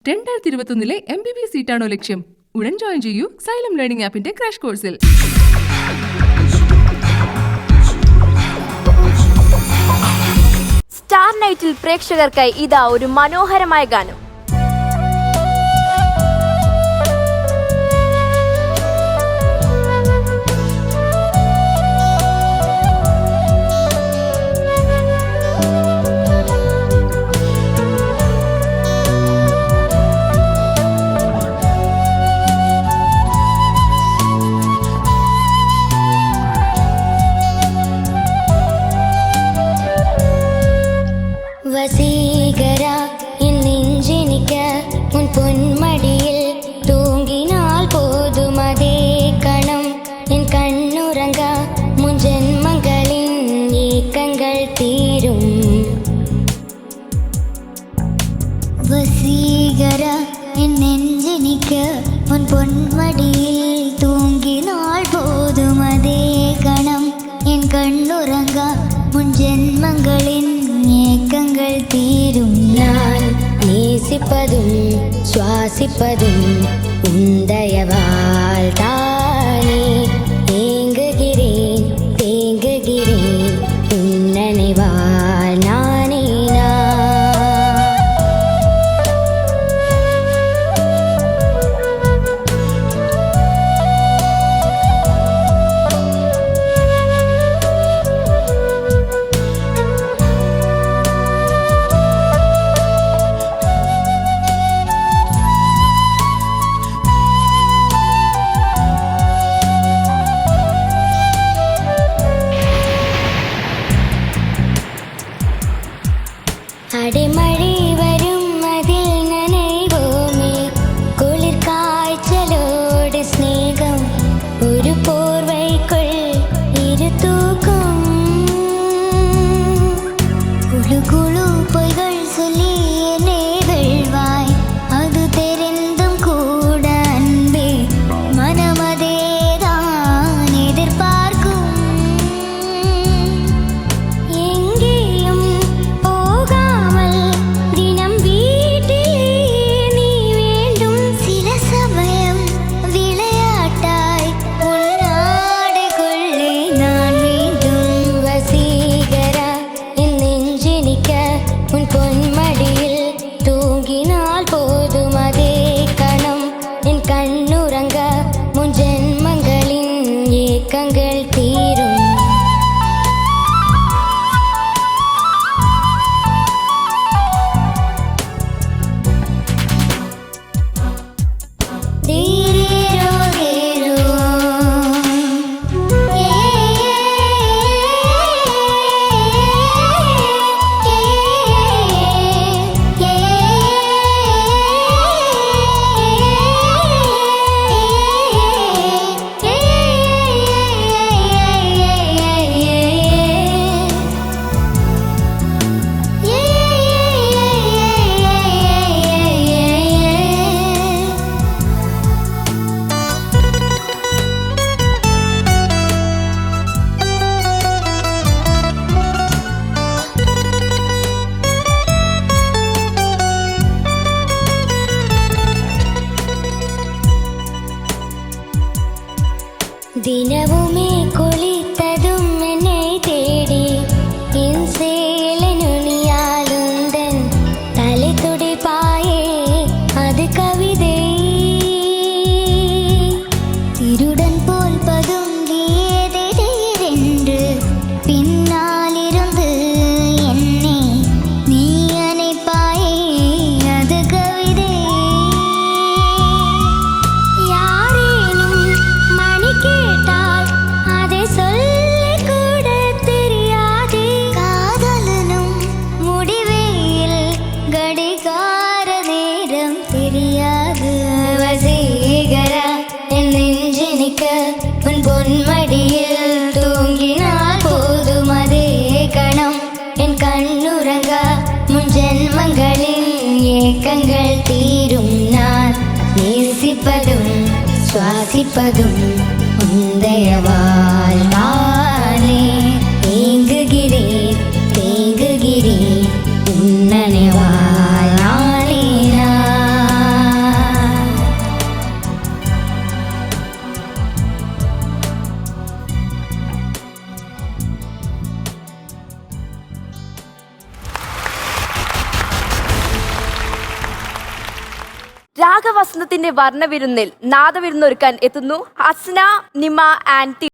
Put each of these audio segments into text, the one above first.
2021 MBBS സീറ്റാണോ ലക്ഷ്യം? ഉടൻ join ചെയ്യൂ സൈലം ലേണിംഗ് ആപ്പിന്റെ ക്രാഷ് കോഴ്സിൽ. സ്റ്റാർ നൈറ്റിൽ പ്രേക്ഷകർക്കായി ഇതാ ഒരു മനോഹരമായ ഗാനം. வசீகர என் நெஞ்செனிக்க உன் பொன்மடியில் தூங்கினால் போதும் அதே கணம் என் கண்ணுறங்க முன் ஜென்மங்களின் ஏக்கங்கள் தீரும். வசீகர என் நெஞ்செனிக்க உன் பொன்மடியில் தூங்கினால் போதும் அதே கணம் என் கண்ணுறங்க முன் ஜென்மங்களின் ஏக்கங்கள் தீரும். நான் நேசிப்பதும் சுவாசிப்பதும் உந்தயவால் தானே. ஏங்குகிறேன் தேங்குகிறேன் உன்னனைவால் நானே அடைமழை வரும் அதில் நனைவோமே. குளிர் காய்ச்சலோடு ஸ்நேகம் ஒரு போர்வைக்குள் இரு தூக்கம். குழு குழு பொய்கள் சொல்லி என்னை வெல்வாய். அது தெரிந்தும் கூட அன்பே மனமதேதான் எதிர்பார்க்கும். எங்கேயும் ஏக்கங்கள் தீரும். தினவுமே குளித்ததும் என்னை தேடி என் சேலை நுனியாலுந்தன் தலை துடிப்பாயே அது கவிதை. திருடன் போல் பதுங்கியதே என்று பின்னாலிருந்து என்னை நீ அணைப்பாயே அது கவிதை. யாரேனும் மணி கேட்டால் அதை சொல்லிக் கூட தெரியாதே. காதலனும் முடிவேயில் கடிகார நேரம் தெரியாது. வசீகர என் நெஞ்செனிக்க உன் பொன்மடியில் தூங்கினால் போதும் அதே கணம் என் கண்ணுறங்க முன் ஜென்மங்களின் ஏக்கங்கள் தீரும். நான் நேசிப்பதும் சுவாசிப்பதும் உந்தயவால் தானே. ஏங்குகிறேன் தேங்குகிறேன் உன்னனைவால் நானே நான். രാഗവസന്തത്തിന്റെ വർണ്ണവിരുന്നിൽ നാദവിരുന്നൊരുക്കാൻ എത്തുന്നു ഹസ്ന, നിമ ആൻഡ്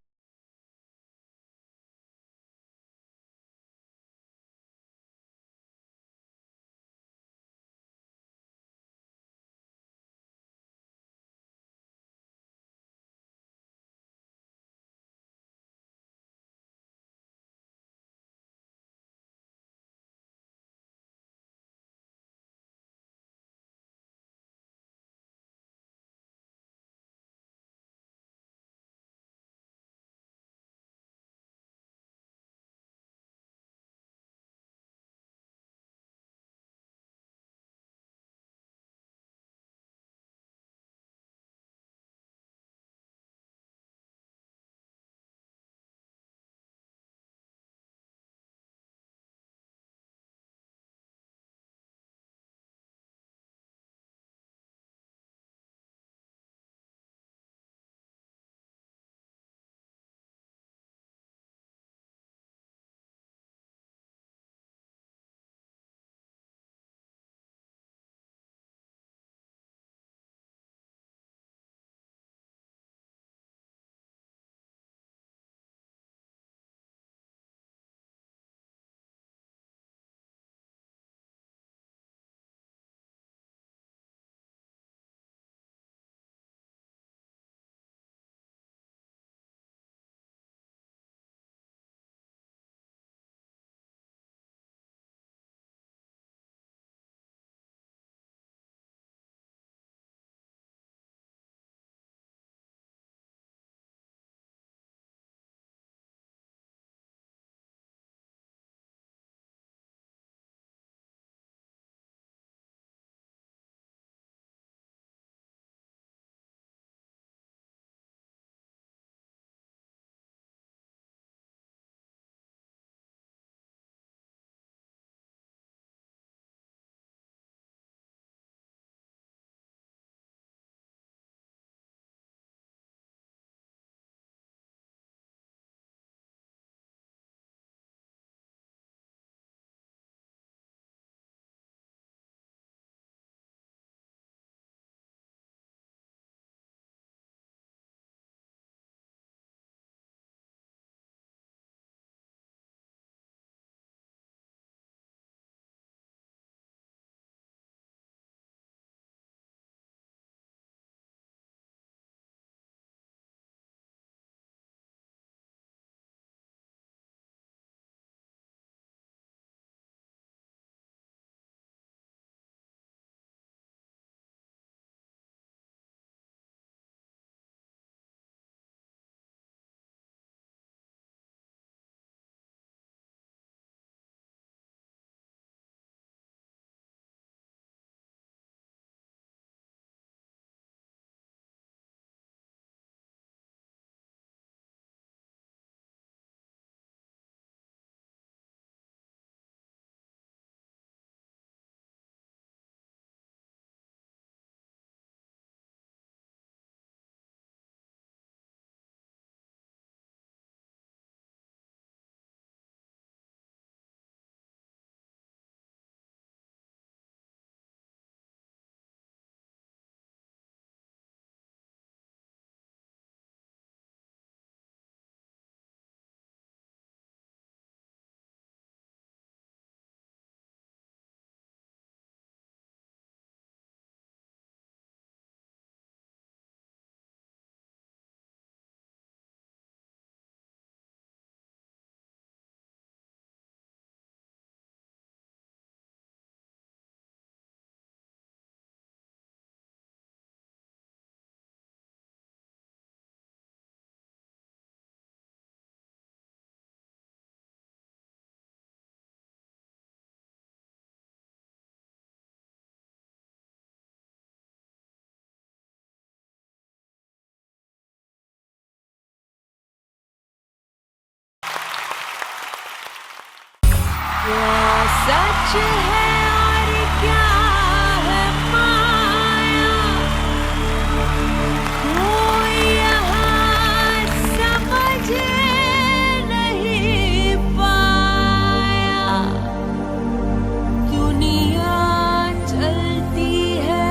सच है और क्या है माया, कोई यहाँ समझ नहीं पाया। दुनिया चलती है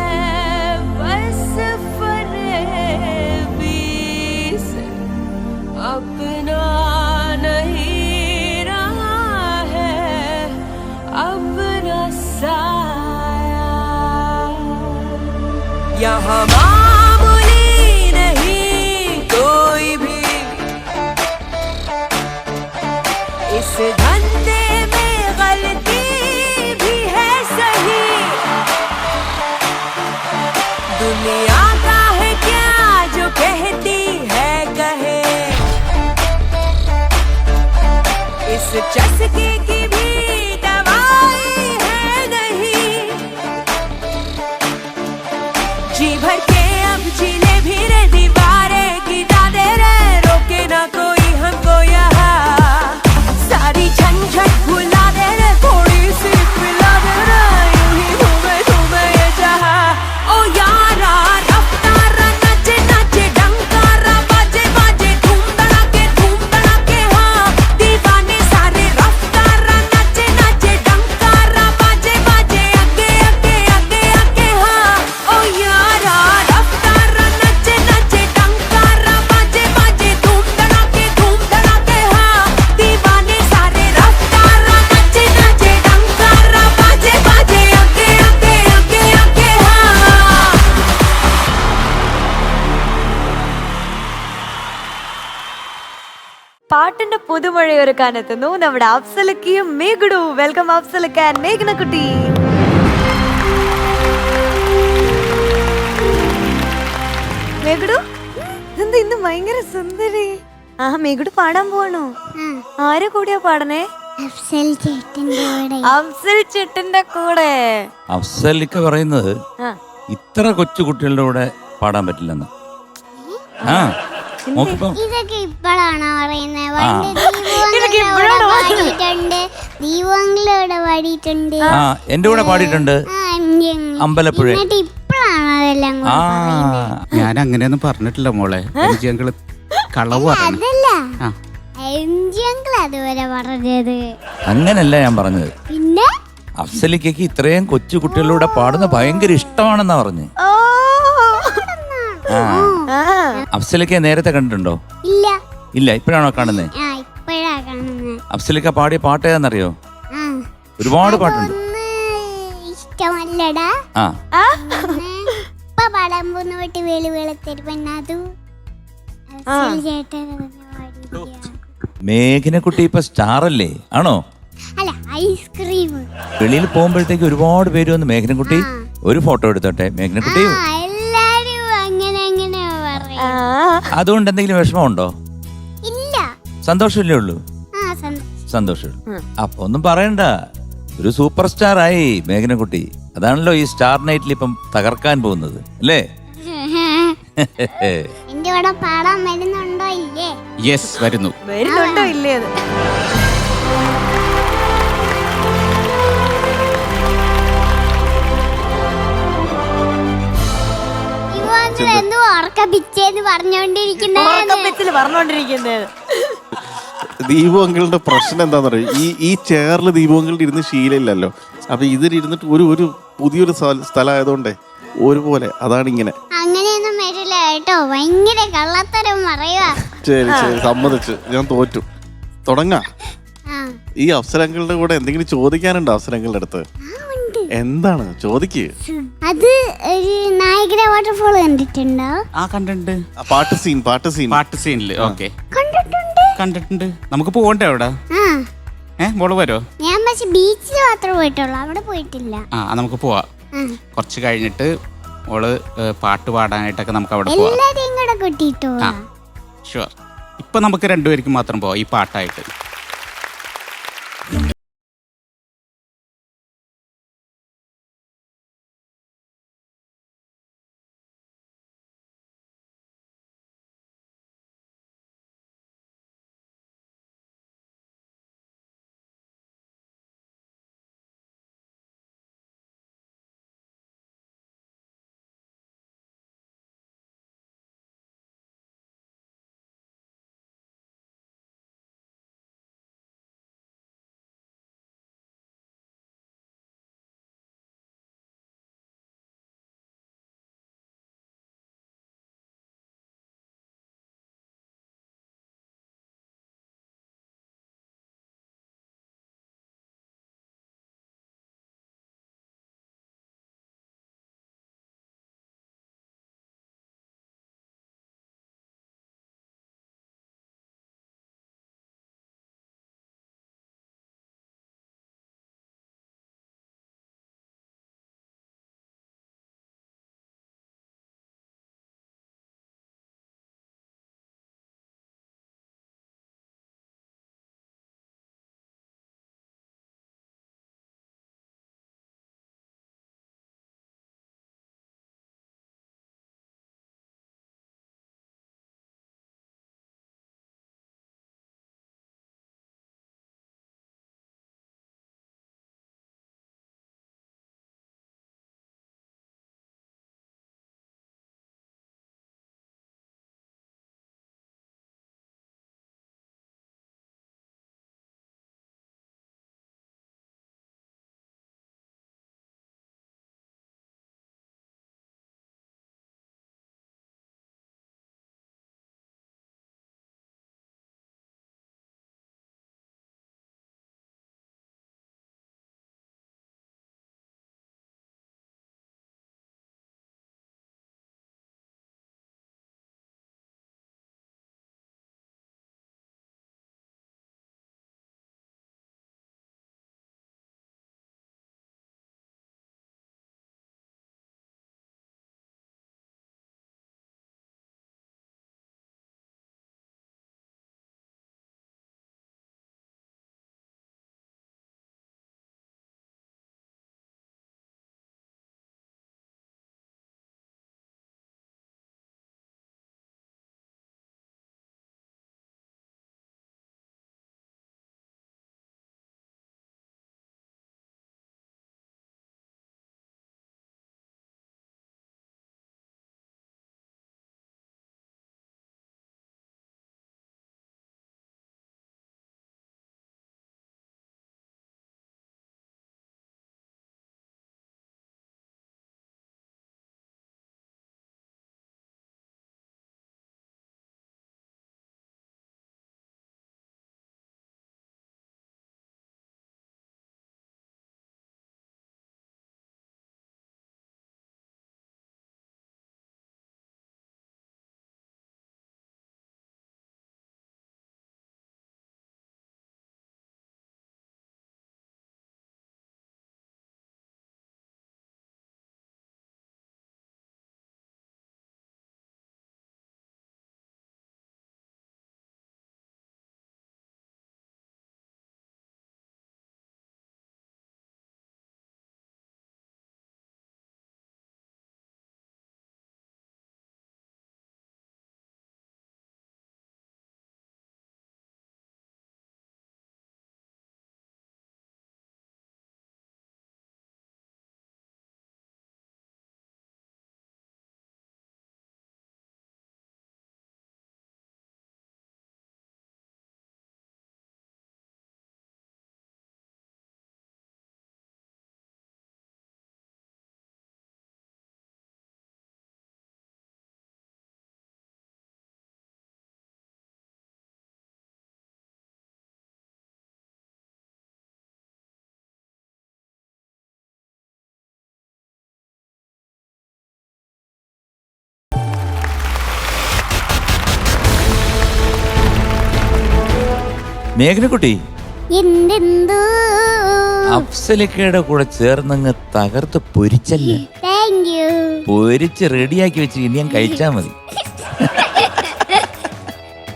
यहाँ मामूली नहीं कोई भी, इस धंधे में गलती भी है सही। दुनिया का है क्या जो कहती है कहे, इस चस्के की भी दवाई है नहीं। जी भर के अब जीने भी रे दीवारें गिरा दे रे, रोके ना कोई हमको यहाँ। सारी झंझट भुला दे रे, थोड़ी सी पिला दे रे, यूं ही घूमे घूमे ये जहाँ। ओ यारा रफ्तारा नचे नचे डंकारा बाजे बाजे धूम धड़ाके हाँ। दीवाने सारे रफ्तारा नचे नचे डंकारा बाजे बाजे आगे आगे आगे आगे हाँ। ओ यारा रफ्तारा नचे नचे डंकारा बाजे बाजे धूम धड़ाके हाँ। दीवाने सारे रफ्तारा नचे नचे डंकारा बाजे बाजे आगे आगे आगे आगे हाँ। പാട്ടിന്റെ പുതുമഴയൊരുക്കാനെത്തുന്നു നമ്മുടെ അഫ്സലക്കയും മേഘുഡു. Welcome അഫ്സലക്ക and മേഘ്നക്കുട്ടി. മേഘുഡു എന്താ ഇന്ന് ഭയങ്കര സുന്ദരി. ആ മേഘുഡു പാടാൻ പോവാണോ? ആരെ കൂടെയാ പാടണേ? അഫ്സൽ ചേട്ടൻ്റെ കൂടെ. അഫ്സൽ ചേട്ടന്റെ കൂടെ. അഫ്സലിക്ക പറയുന്നത് ആ, ഇത്ര കൊച്ചു കുട്ടികളുടെ കൂടെ പാടാൻ പറ്റില്ലെന്ന്. ആ നോക്കിപ്പോ ഇതൊക്കെ ഇപ്പോഴാണോ പറയുന്നത്? ആ. ഇതൊക്കെ ഇപ്പോഴാണോ പാടിയിട്ടുണ്ട്, ദീപങ്ങളിലൂടെ പാടിയിട്ടുണ്ട്. ആ എന്റെ കൂടെ പാടിയിട്ടുണ്ട് അമ്പലപ്പുഴ. എന്നിട്ട് ഇപ്പോഴാണോ അതെല്ലാം ആ ഞാൻ അങ്ങനെയൊന്നും പറഞ്ഞിട്ടില്ല മോളെ. എനിക്ക് ഞങ്ങള് കളവ് പറഞ്ഞു. അതല്ല ആ എംജിയങ്കിൾ അതുവരെ പറഞ്ഞത്. അങ്ങനല്ല ഞാൻ പറഞ്ഞത്. പിന്നെ അഫ്സലിക്കയ്ക്ക് ഇത്രയും കൊച്ചു കുട്ടികളുടെ പാടുന്ന ഭയങ്കര ഇഷ്ടമാണെന്നാ പറഞ്ഞു. ഓ. ആ ആ. അഫ്സലിക്ക നേരത്തെ കണ്ടിട്ടുണ്ടോ? ഇല്ല. ഇല്ല, ഇപ്പോഴാണോ കാണുന്നേ? ആ ഇപ്പോഴാ കാണുന്നത്. അഫ്സലിക്ക പാടിയ പാട്ട് ഏതാണെന്നറിയോ? ആ ഒരുപാട് പാട്ടുണ്ട്. ഒന്ന് ഇഷ്ടമല്ലടാ. ആ ഇപ്പൊ പാടാൻ പോകുന്ന പാട്ട് വേളി വെളുത്തെരുപ്പന്നതു ചേട്ടൻ മേഘനക്കുട്ടി ഇപ്പൊ സ്റ്റാർ അല്ലേ? ആണോ? അല്ല ഐസ്ക്രീം. വെളിയിൽ പോകുമ്പോഴത്തേക്ക് ഒരുപാട് പേര് വന്ന് മേഘനക്കുട്ടി ഒരു ഫോട്ടോ എടുത്തോട്ടെ മേഘനക്കുട്ടി. എല്ലാരും അങ്ങനെ അങ്ങനെ പറയും. ആ. അതുകൊണ്ട് എന്തെങ്കിലും വിഷമമുണ്ടോ? ഇല്ല. സന്തോഷമല്ലേ ഉള്ളൂ? ആ സന്തോഷം. അപ്പൊ ഒന്നും പറയണ്ട, ഒരു സൂപ്പർ സ്റ്റാർ ആയി മേഘനക്കുട്ടി. അതാണല്ലോ ഈ സ്റ്റാർ നൈറ്റിൽ ഇപ്പം തകർക്കാൻ പോകുന്നത് അല്ലേ? എന്റെ കൂടെ പാടാൻ വരുന്നുണ്ടോ ഇല്ലേ? യെസ് വരുന്നു. വരുന്നുണ്ടോ ഇല്ലേ അത്? ഇവങ്ങൾ എന്തോ ഉറക്കപ്പിച്ചേന്ന് പറഞ്ഞോണ്ടിരിക്കുന്നത്. ദീപു അങ്കിളുടെ പ്രശ്നം എന്താന്ന് പറയും, ഈ ചെയറിൽ ദീപു അങ്കിളുടെ ഇരുന്ന് ശീലമില്ലല്ലോ. അപ്പൊ ഇതിലിരുന്നിട്ട് ഒരു പുതിയൊരു സ്ഥലമായതുകൊണ്ടേ ഒരുപോലെ അതാണ് ഇങ്ങനെ. അങ്ങനെയൊന്നും വരില്ല കേട്ടോ, ഭയങ്കര കള്ളത്തരം പറയുവാ. ശരി സമ്മതിച്ചു, ഞാൻ തോറ്റു. തുടങ്ങാം. ആ, ഈ അഫ്സലങ്ങളുടെ കൂടെ എന്തെങ്കിലും ചോദിക്കാനുണ്ടോ അഫ്സലങ്ങളുടെ അടുത്ത്? എന്താണ് ചോദിക്ക്? അത് ഒരു നായകര വാട്ടർഫോൾ കണ്ടിട്ടുണ്ടോ? ആ കണ്ടിട്ടുണ്ട്. പാട്ട് സീൻ പാട്ട് സീനില്. ഓക്കെ കണ്ടിട്ടുണ്ട്. കണ്ടിട്ടുണ്ട്. നമുക്ക് പോകണ്ടേ അവിടെ? ആ മോള് വരോ? ഞാൻ പക്ഷെ ബീച്ചിൽ മാത്രമേ പോയിട്ടുള്ളൂ, അവിടെ പോയിട്ടില്ല. ആ നമുക്ക് പോവാം. കുറച്ച് കഴിഞ്ഞിട്ട് മോള് പാട്ട് പാടാനായിട്ടൊക്കെ നമുക്ക് അവിടെ പോവാം. എല്ലാരെയും കൂടെ കൂട്ടിട്ടോ. ആ ഷുവർ. ഇപ്പൊ നമുക്ക് രണ്ടുപേർക്കും മാത്രം പോവാം ഈ പാട്ടായിട്ട്. മേഘനക്കുട്ടി എന്തെന്തോ അഫ്സലിക്കയുടെ കൂടെ ചേർന്നങ്ങ് തകർത്ത് പൊരിച്ചല്ലേ. Thank you. പൊരിച്ച് റെഡിയാക്കി വെച്ച് ഇനി ഞാൻ കഴിച്ചാ മതി.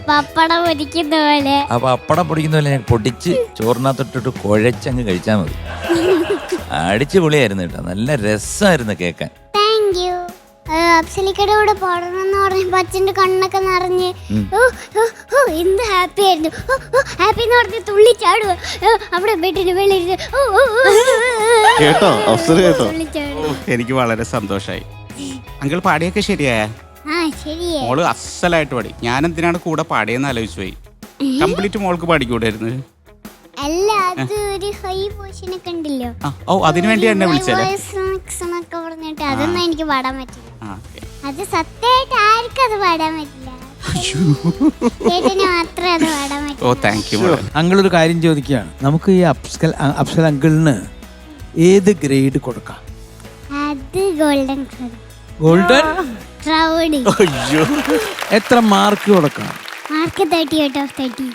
പപ്പടം പൊരിക്കുന്ന പോലെ. അപ്പൊ അപ്പടം പൊടിക്കുന്ന പോലെ ഞാൻ പൊടിച്ച് ചോറിനകത്തൊട്ടിട്ട് കുഴച്ചങ്ങ് കഴിച്ചാ മതി. അടിച്ചു പൊളിയായിരുന്നു കേട്ടോ, നല്ല രസമായിരുന്നു കേൾക്കാൻ. Thank you. അഫ്സലിക്കയുടെ കൂടെ പാടണമെന്ന് പറഞ്ഞപ്പോ അച്ഛന്റെ കണ്ണൊക്കെ നിറഞ്ഞ് എന്ത് ഹാപ്പി ആയിരുന്നു. ഹാപ്പി എന്ന് പറഞ്ഞ് തുള്ളി ചാടുക അവിടെ ബെഡിന് വെളിയിൽ കേട്ടോ അഫ്സൽ കേട്ടോ? എനിക്ക് വളരെ സന്തോഷമായി. അങ്കിൾ പാടിയൊക്കെ ശരിയായ? ആ ശരിയാ. മോള് അസലായിട്ട് പാടി. ഞാൻ എന്തിനാണ് കൂടെ പാടിയെന്ന് ആലോചിച്ചു പോയി. കംപ്ലീറ്റ് മോൾക്ക് പാടിക്കൂടായിരുന്നു? അല്ല, അത് ഒരു ഹൈ പോർഷൻ ഒക്കെ ഉണ്ടല്ലോ. ഓ, അതിനു വേണ്ടി എന്നെ വിളിച്ചല്ലേ? പറഞ്ഞിട്ട് അതൊന്നും എനിക്ക് പാടാൻ പറ്റില്ല. അത് സത്യമായിട്ട് ആർക്കും അത് പാടാൻ പറ്റില്ല. ചേട്ടന് മാത്രമേ അത് പാടാൻ പറ്റില്ല. ഓ, താങ്ക് യു. അങ്കിൾ ഒരു കാര്യം ചോദിക്കുകയാണ്, നമുക്ക് ഈ അഫ്സൽ അങ്കിളിന് ഏത് ഗ്രേഡ് കൊടുക്കാം? അത് ഗോൾഡൻ ഗോൾഡൻ ക്രൗഡ്. എത്ര മാർക്ക് കൊടുക്കാം? മാർക്ക് 38/30.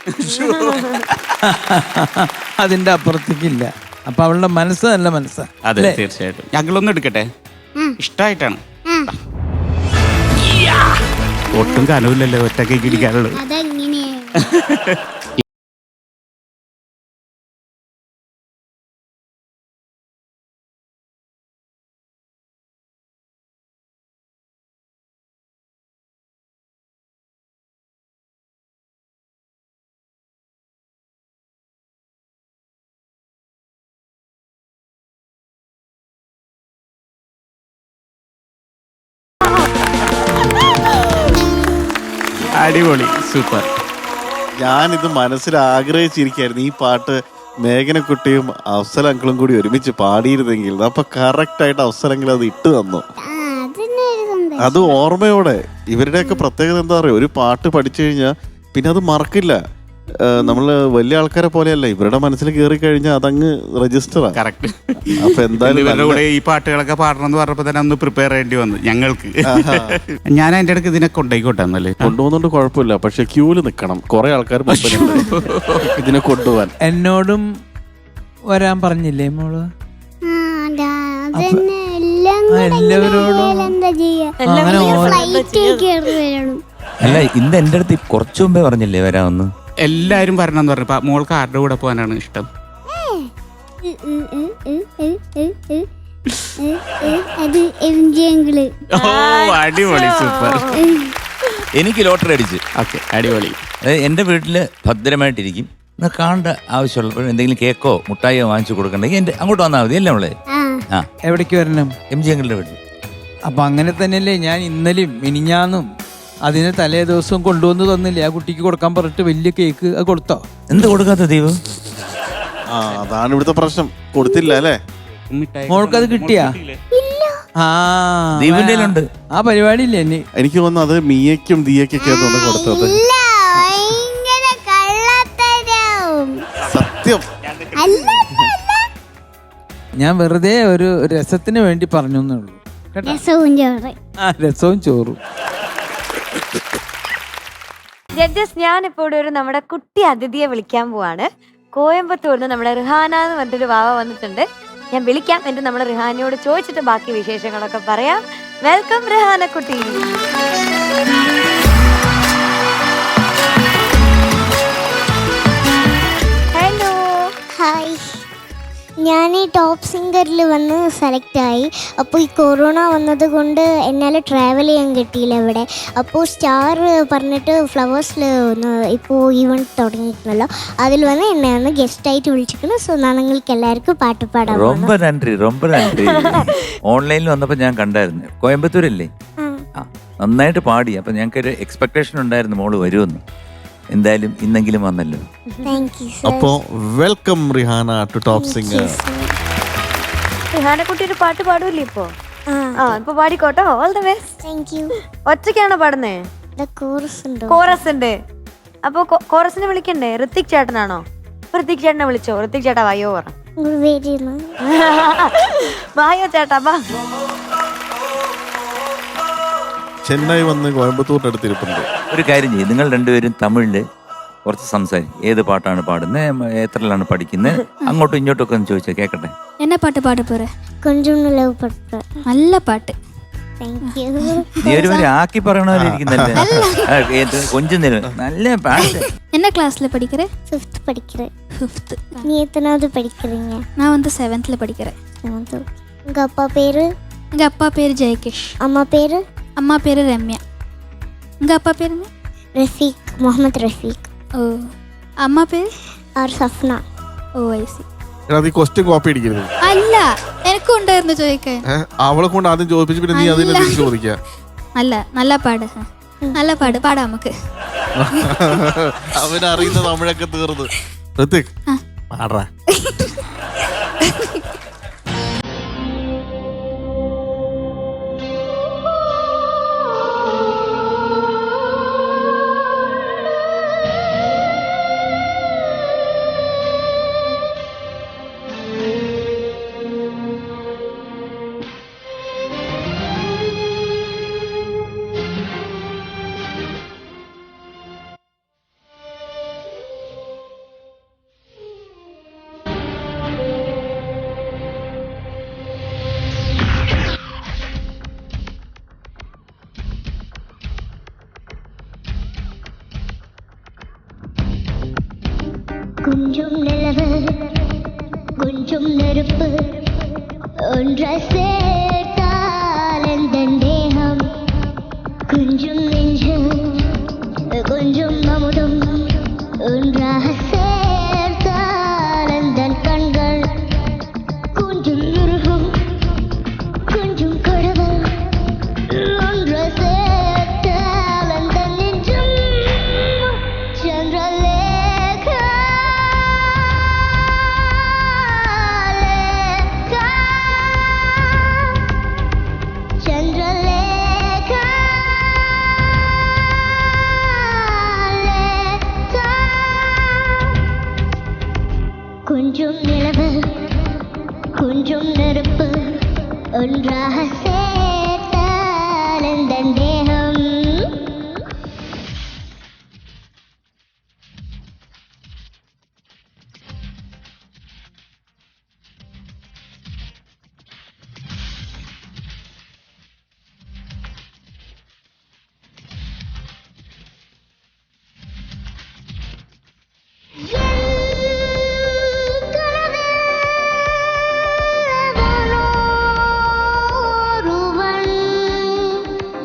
അതിന്റെ അപ്പുറത്തേക്കില്ല. അപ്പൊ അവളുടെ മനസ്സ് നല്ല മനസ്സാ. അതെ, തീർച്ചയായിട്ടും. ഞങ്ങളൊന്നും എടുക്കട്ടെ? ഇഷ്ടായിട്ടാണ്. ഒട്ടും കനവില്ലല്ലോ ഒറ്റക്ക് ഇടിക്കാനുള്ളത്. അതെങ്ങനെയാണ്? അടിപൊളി, സൂപ്പർ. ഞാനിത് മനസ്സിൽ ആഗ്രഹിച്ചിരിക്കായിരുന്നു, ഈ പാട്ട് മേഘനക്കുട്ടിയും അഫ്സൽ അങ്കിളും കൂടി ഒരുമിച്ച് പാടിയിരുന്നെങ്കിൽ. അപ്പൊ കറക്റ്റ് ആയിട്ട് അഫ്സൽ അങ്കിൾ അത് ഇട്ട് തന്നു. അത് ഓർമ്മയോടെ. ഇവരുടെയൊക്കെ പ്രത്യേകത എന്താ പറയുക, ഒരു പാട്ട് പഠിച്ചു കഴിഞ്ഞാൽ പിന്നെ അത് മറക്കില്ല. നമ്മള് വലിയ ആൾക്കാരെ പോലെയല്ല, ഇവരുടെ മനസ്സിൽ കയറി കഴിഞ്ഞാൽ അതങ്ങ് രജിസ്റ്ററാ. കറക്റ്റ്. അപ്പൊ എന്തായാലും ഇവരുടെ കൂടെ ഈ പാട്ടുകളൊക്കെ പാടണം എന്ന് പറഞ്ഞപ്പോ തന്നെ ഒന്ന് പ്രിപ്പയർ ചെയ്യേണ്ടി വന്നു ഞങ്ങൾക്ക്. ഞാൻ അതിന്റെ ഇടയ്ക്ക് ഇതിനെ കൊണ്ടുപോയിക്കോട്ടെ എന്നല്ലേ? കൊണ്ടുപോകുന്നോണ്ട് കുഴപ്പമില്ല, പക്ഷെ ക്യൂല് നിക്കണം. കുറെ ആൾക്കാർ ഇതിനെ കൊണ്ടുപോകാൻ. എന്നോടും വരാൻ പറഞ്ഞില്ലേ മോള്? അല്ല, ഇന്ന് എന്റെ അടുത്ത് കുറച്ചു മുമ്പേ പറഞ്ഞില്ലേ വരാമെന്ന്? എല്ലാരും വരണം എന്ന് പറഞ്ഞപ്പോ മോൾക്ക് ആരുടെ കൂടെ പോകാനാണ് ഇഷ്ടം? അടിപൊളി, സൂപ്പർ. എനിക്ക് ലോട്ടറി അടിച്ച്. ഓക്കെ, അടിപൊളി. അതായത് എന്റെ വീട്ടില് ഭദ്രമായിട്ടിരിക്കും. കാണേണ്ട ആവശ്യമുള്ളപ്പോൾ എന്തെങ്കിലും കേക്കോ മുട്ടായിയോ വാങ്ങിച്ചു കൊടുക്കണ്ടെങ്കിൽ എന്റെ അങ്ങോട്ട് വന്നാൽ മതി. അല്ലേ നമ്മളെ? ആ, എവിടേക്ക് വരണം? MG അങ്കിളുടെ വീട്ടിൽ. അപ്പൊ അങ്ങനെ തന്നെയല്ലേ ഞാൻ ഇന്നലെയും മിനിഞ്ഞാന്നും അതിന് തലേ ദിവസവും കൊണ്ടുവന്ന് തന്നില്ലേ ആ കുട്ടിക്ക് കൊടുക്കാൻ പറഞ്ഞിട്ട് വലിയ കേക്ക്? അത് കൊടുത്തോ? എന്ത് കൊടുക്കാത്ത ദീപ്? അതാണ് ഇവിടുത്തെ പ്രശ്നം. കൊടുത്തില്ല അല്ലേ? മോൾക്കത് കിട്ടിയാ? ആ, ദീപിന്റെ ഉണ്ട് ആ പരിപാടി ഇല്ലേ? എനിക്ക് തോന്നുന്നു അത് മിയയ്ക്കും ദിയയ്ക്കൊക്കെ കൊടുത്തത്. സത്യം. ഞാൻ വെറുതെ ഒരു രസത്തിന് വേണ്ടി പറഞ്ഞു എന്നേ ഉള്ളൂ. രസവും ചോറും. ജഡ്ജസ്, ഞാനിപ്പോ ഇവിടെ ഒരു നമ്മുടെ കുട്ടി അതിഥിയെ വിളിക്കാൻ പോവാണ്. കോയമ്പത്തൂരിന്ന് നമ്മുടെ റിഹാന എന്ന് പറഞ്ഞൊരു വാവ വന്നിട്ടുണ്ട്. ഞാൻ വിളിക്കാം, എന്നിട്ട് നമ്മുടെ റിഹാനയോട് ചോദിച്ചിട്ട് ബാക്കി വിശേഷങ്ങളൊക്കെ പറയാം. വെൽക്കം റിഹാന കുട്ടി. ഹലോ. ഹായ്. ഞാൻ ഈ ടോപ്പ് സിംഗറിൽ വന്ന് സെലക്ട് ആയി. അപ്പോൾ ഈ കൊറോണ വന്നത് കൊണ്ട് എന്നാൽ ട്രാവൽ ചെയ്യാൻ കിട്ടിയില്ല ഇവിടെ. അപ്പോൾ സ്റ്റാർ പറഞ്ഞിട്ട് ഫ്ലവേഴ്സിൽ ഇപ്പോൾ ഈവൻറ്റ് തുടങ്ങിയിട്ടുണ്ടല്ലോ, അതിൽ വന്ന് എന്നെ ഒന്ന് ഗസ്റ്റായിട്ട് വിളിച്ചിരിക്കുന്നു. സോ നിങ്ങൾക്ക് എല്ലാവർക്കും പാട്ട് പാടാം. ரொம்ப நன்றி. ഓൺലൈനിൽ വന്നപ്പോൾ ഞാൻ കണ്ടായിരുന്നു. കോയമ്പത്തൂരല്ലേ? നന്നായിട്ട് പാടി. അപ്പൊ ഞങ്ങൾക്കൊരു എക്സ്പെക്ടേഷൻ ഉണ്ടായിരുന്നു മോള് വരുമെന്ന്. എന്തായാലും ഇന്നെങ്കിലും വന്നല്ലോ. അപ്പോ welcome Rihana to top singer. Rihana കുട്ടി ഒരു പാട്ട് പാടൂല്ലേ ഇപ്പൊ? ഇപ്പൊ പാടിക്കോട്ടോ. All the best. Thank you. ഒറ്റയ്ക്കാണോ പാടുന്നേ? കോറസ് ഉണ്ട്. അപ്പൊ കോറസിനെ വിളിക്കണ്ടേ? ഋത്തിക് ചേട്ടനാണോ? ഋത്തിക് ചേട്ടനെ വിളിച്ചോ. ഋത്തിക് ചേട്ടാ വായോ പറ. വായോ ചേട്ടാ വാ. ചെന്നൈ വന്ന് കോയമ്പത്തൂരിന്റെ അടുത്തിരിപ്പുണ്ട്. ഒരു കാര്യം ചെയ്യും, നിങ്ങൾ രണ്ടുപേരും തമിഴില് കുറച്ച് സംസാരിക്കും. ഏത് പാട്ടാണ് പാടുന്നത്, എത്രയിലാണ് പഠിക്കുന്നത്, അങ്ങോട്ടും ഇങ്ങോട്ടും ഒക്കെ ഒന്ന് ചോദിച്ചാൽ കേൾക്കട്ടെ. என்ன பாட்டு பாட போற? கொஞ்சம் லவ் பண்ற. நல்ல பாட்டு. Thank you. നീ ഒരു ആക്കി പറയണ പോലെ ഇരിക്കുന്നല്ലേ. കൊഞ്ചം നേരം നല്ല പാട്ട്. என்ன கிளாஸ்ல படிக்கிற? 5th படிக்கிறேன். 5th. நீ எத்தனாவது படிக்கிறீங்க? நான் வந்து 7th படிக்கிறேன். 7th. உங்க அப்பா பேரு? எங்க அப்பா பேரு ஜெயகேஷ். அம்மா பேரு? அம்மா பேரு ரம்யா. உங்க அப்பா பேரு என்ன? ரஃபீக், முகமது ரஃபீக். ஓ. அம்மா பேரு? R Safna. Oh I see. നീ ക്വസ്റ്റ്യൻ കോപ്പി അടിക്കരുത്. അല്ല, എനിക്കും ഉണ്ടായിരുന്നു ചോദിക്കാൻ. അവളെ കൊണ്ട് ആദ്യം ചോദിപ്പിച്ചു, പിന്നെ നീ അതിനെ തിരിച്ച് ചോദിക്കുക. അല്ല, നല്ല പാട്. നല്ല പാട് പാടാം നമുക്ക്. അവനറിയുന്ന തമിഴൊക്കെ തീർന്നു. ഋത്തിക് പാടാ. கொஞ்சம் நிலவு கொஞ்சம் நெருப்பு ஒன்றை சேர்த்தால் எந்த தேகம் கொஞ்சம் நெஞ்சம் கொஞ்சம் அமுதம் ஒன்றாக சேர்த்தால் எந்த கண்கள் கொஞ்சம் உருகும் கொஞ்சம் கடவுள் ஒன்றை சேர்த்தால் எந்த நெஞ்சம் சந்திரலே கொஞ்சம் நிலவு கொஞ்சம் நெருப்பு ஒன்றாக சேர்த்தால் எந்த தேகம்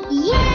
Yeah!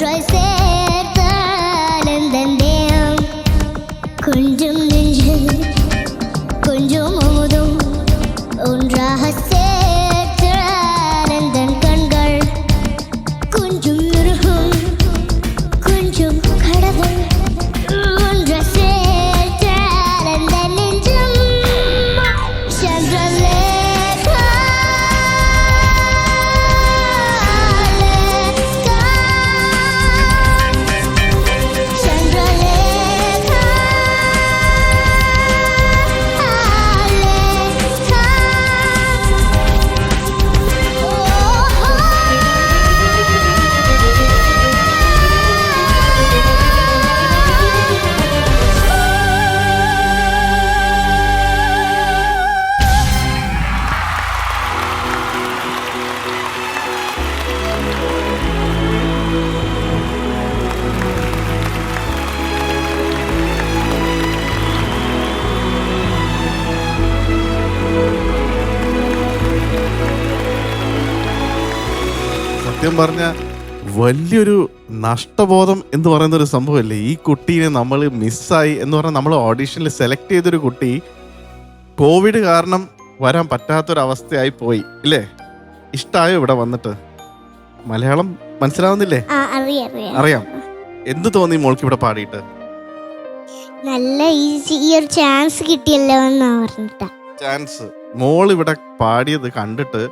ஒன்றாய் சேர்த்தால் எந்தன் தேகம் கொஞ்சம் நெஞ்சு கொஞ்சம் அமுதும் ஒன்றாக சேர்த்தால் எந்தன் கண்கள் கொஞ்சம் மிருகம் கொஞ்சம் கடவுள் ஒன்றாய் சேர்த்தால் எந்தன் நெஞ்சம் சந்திரலேகா சந்திரலேகா സത്യം പറഞ്ഞ വലിയൊരു നഷ്ടബോധം എന്ന് പറയുന്ന ഒരു സംഭവമല്ലേ. ഈ കുട്ടീനെ നമ്മൾ മിസ്സായി എന്ന് പറഞ്ഞാൽ നമ്മൾ ഓഡീഷനിൽ സെലക്ട് ചെയ്തൊരു കുട്ടി കോവിഡ് കാരണം വരാൻ പറ്റാത്തൊരവസ്ഥയായി പോയി ഇല്ലേ? ഇഷ്ടായോ ഇവിടെ വന്നിട്ട്? മലയാളം മനസ്സിലാവുന്നില്ലേ? അറിയാം. എന്ത് തോന്നി മോൾക്ക് ഇവിടെ പാടിയിട്ട്? നല്ല ഈ ഒരു ചാൻസ് കിട്ടിയല്ലോ എന്നാ പറഞ്ഞിട്ടാ. ചാൻസ് മോൾ ഇവിടെ പാടിയത് കണ്ടിട്ട്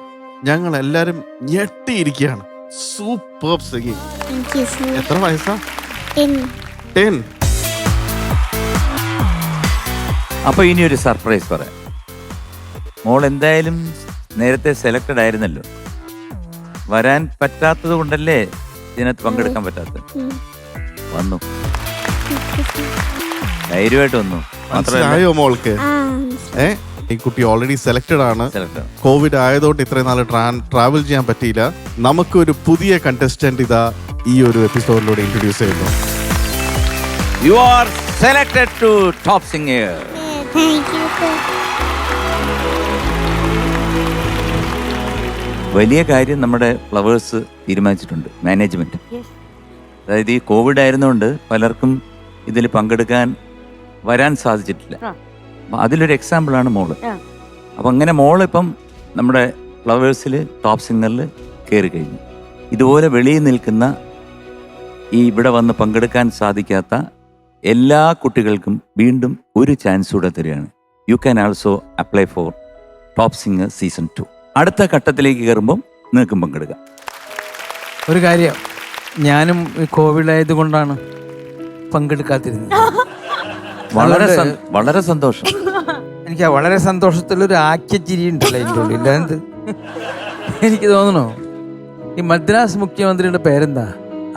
ഞങ്ങൾ എല്ലാരും ഞെട്ടിയിരിക്കുകയാണ്. Super singing. എത്ര വയസ്സാ? 10. അപ്പൊ ഇനി ഒരു സർപ്രൈസ് പറയാം. മോൾ എന്തായാലും നേരത്തെ സെലക്ടഡ് ആയിരുന്നല്ലോ. വരാൻ പറ്റാത്തത് കൊണ്ടല്ലേ ഇതിനകത്ത് പങ്കെടുക്കാൻ പറ്റാത്തത്. വന്നു, ധൈര്യമായിട്ട് വന്നു. മനസ്സിലായോ മോൾക്ക്? ഈ കുട്ടി ഓൾറെഡി സെലക്ടഡ് ആണ്. കോവിഡ് ആയതുകൊണ്ട് ഇത്രയും നാൾ ട്രാവൽ ചെയ്യാൻ പറ്റിയില്ല. നമുക്കൊരു പുതിയ കണ്ടസ്റ്റന്റ് ഇതാ ഈ ഒരു എപ്പിസോഡിലൂടെ ഇൻട്രൊഡ്യൂസ് ചെയ്യുന്നു. You are selected to top singer. വലിയ കാര്യം നമ്മുടെ ഫ്ലവേഴ്സ് തീരുമാനിച്ചിട്ടുണ്ട്, മാനേജ്മെന്റ്. അതായത് ഈ കോവിഡ് ആയിരുന്നുകൊണ്ട് പലർക്കും ഇതിൽ പങ്കെടുക്കാൻ വരാൻ സാധിച്ചിട്ടില്ല. അപ്പം അതിലൊരു എക്സാമ്പിളാണ് മോള്. അപ്പം അങ്ങനെ മോളിപ്പം നമ്മുടെ ഫ്ലവേഴ്സിൽ ടോപ്പ് സിംഗറിൽ കയറി കഴിഞ്ഞു. ഇതുപോലെ വെളിയിൽ നിൽക്കുന്ന ഈ ഇവിടെ വന്ന് പങ്കെടുക്കാൻ സാധിക്കാത്ത എല്ലാ കുട്ടികൾക്കും വീണ്ടും ഒരു ചാൻസ് കൂടെ തരികയാണ്. You can also apply for top singer season 2. അടുത്ത ഘട്ടത്തിലേക്ക് കയറുമ്പം നിങ്ങൾക്കും പങ്കെടുക്കാം. ഒരു കാര്യം, ഞാനും കോവിഡ് ആയതുകൊണ്ടാണ് പങ്കെടുക്കാതിരുന്നത്. വളരെ സന്തോഷം. എനിക്ക് വളരെ സന്തോഷത്തിലൊരു ആക്യച്ചിരി ഉണ്ടല്ലോ എൻ്റെ ഉള്ളിൽ. എന്ത് എനിക്ക് തോന്നണോ, ഈ മദ്രാസ് മുഖ്യമന്ത്രിയുടെ പേരെന്താ,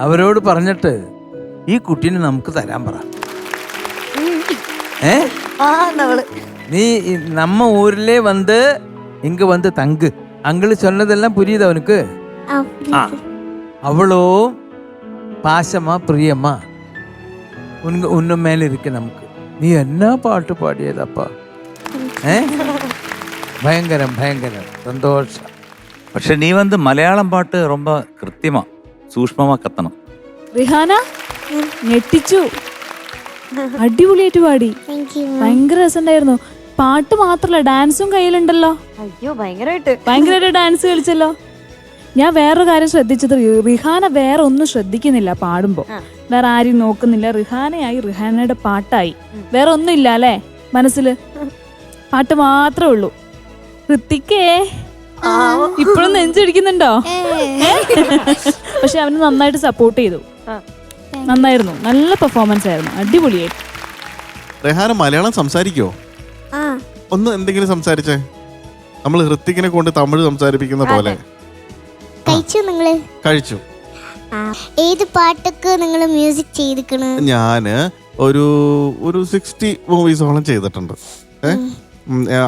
അവരോട് പറഞ്ഞിട്ട് ഈ കുട്ടീനെ നമുക്ക് തരാൻ പറ. നീ നമ്മ ഊരിലെ വന്ന് ഇങ്ങ് വന്ന് തങ്ക്. അങ്കിള് சொன்னதெல்லாம் புரியுது அவனுக்கு? அவளோ பாசமா பிரியமா உன்ன மேல இருக்கு நமக்கு. നീ എന്നാ പാട്ട് പാടിയതപ്പാ. ഭയങ്കരം ഭയങ്കരം സന്തോഷം. പക്ഷെ നീ വന്ന് മലയാളം പാട്ട് ரொம்ப കൃത്യമാ സൂക്ഷ്മമാ കത്തണം. റിഹാന ഞെട്ടിച്ചു, അടിപൊളിയായിട്ട് പാടി. ഭയങ്കര രസമുണ്ടായിരുന്നു. പാട്ട് മാത്രല്ല, ഡാൻസും കയ്യിലുണ്ടല്ലോ. അയ്യോ, ഭയങ്കരമായിട്ട് ഡാൻസ് കളിച്ചല്ലോ. ഞാൻ വേറൊരു കാര്യം ശ്രദ്ധിച്ചത്, റിഹാന വേറെ ഒന്നും ശ്രദ്ധിക്കുന്നില്ല പാടുമ്പോ. വേറെ ആരും നോക്കുന്നില്ല. റിഹാനയായി, റിഹാനയുടെ പാട്ടായി, വേറെ ഒന്നും ഇല്ല അല്ലേ മനസ്സില്. പാട്ട് മാത്രമേ ഉള്ളൂ. ഋത്തിക്കേ ഇപ്പോഴും നെഞ്ചടിക്കുന്നുണ്ടോ? പക്ഷെ അവന് നന്നായിട്ട് സപ്പോർട്ട് ചെയ്തു. നന്നായിരുന്നു, നല്ല പെർഫോമൻസ് ആയിരുന്നു, അടിപൊളിയായിട്ട്. റെഹാന മലയാളം സംസാരിക്കോ? ഒന്ന് എന്തെങ്കിലും സംസാരിച്ചേ. നമ്മൾ ഹൃത്തിക്കിനെ കൊണ്ട് തമിഴ് സംസാരിപ്പിക്കുന്ന പോലെ. കഴിച്ചു. ഏത് പാട്ടൊക്കെ നിങ്ങൾ മ്യൂസിക് ചെയ്തിക്കണ്? ഞാന് ഒരു 60 മൂവീസോളം ചെയ്തിട്ടുണ്ട്.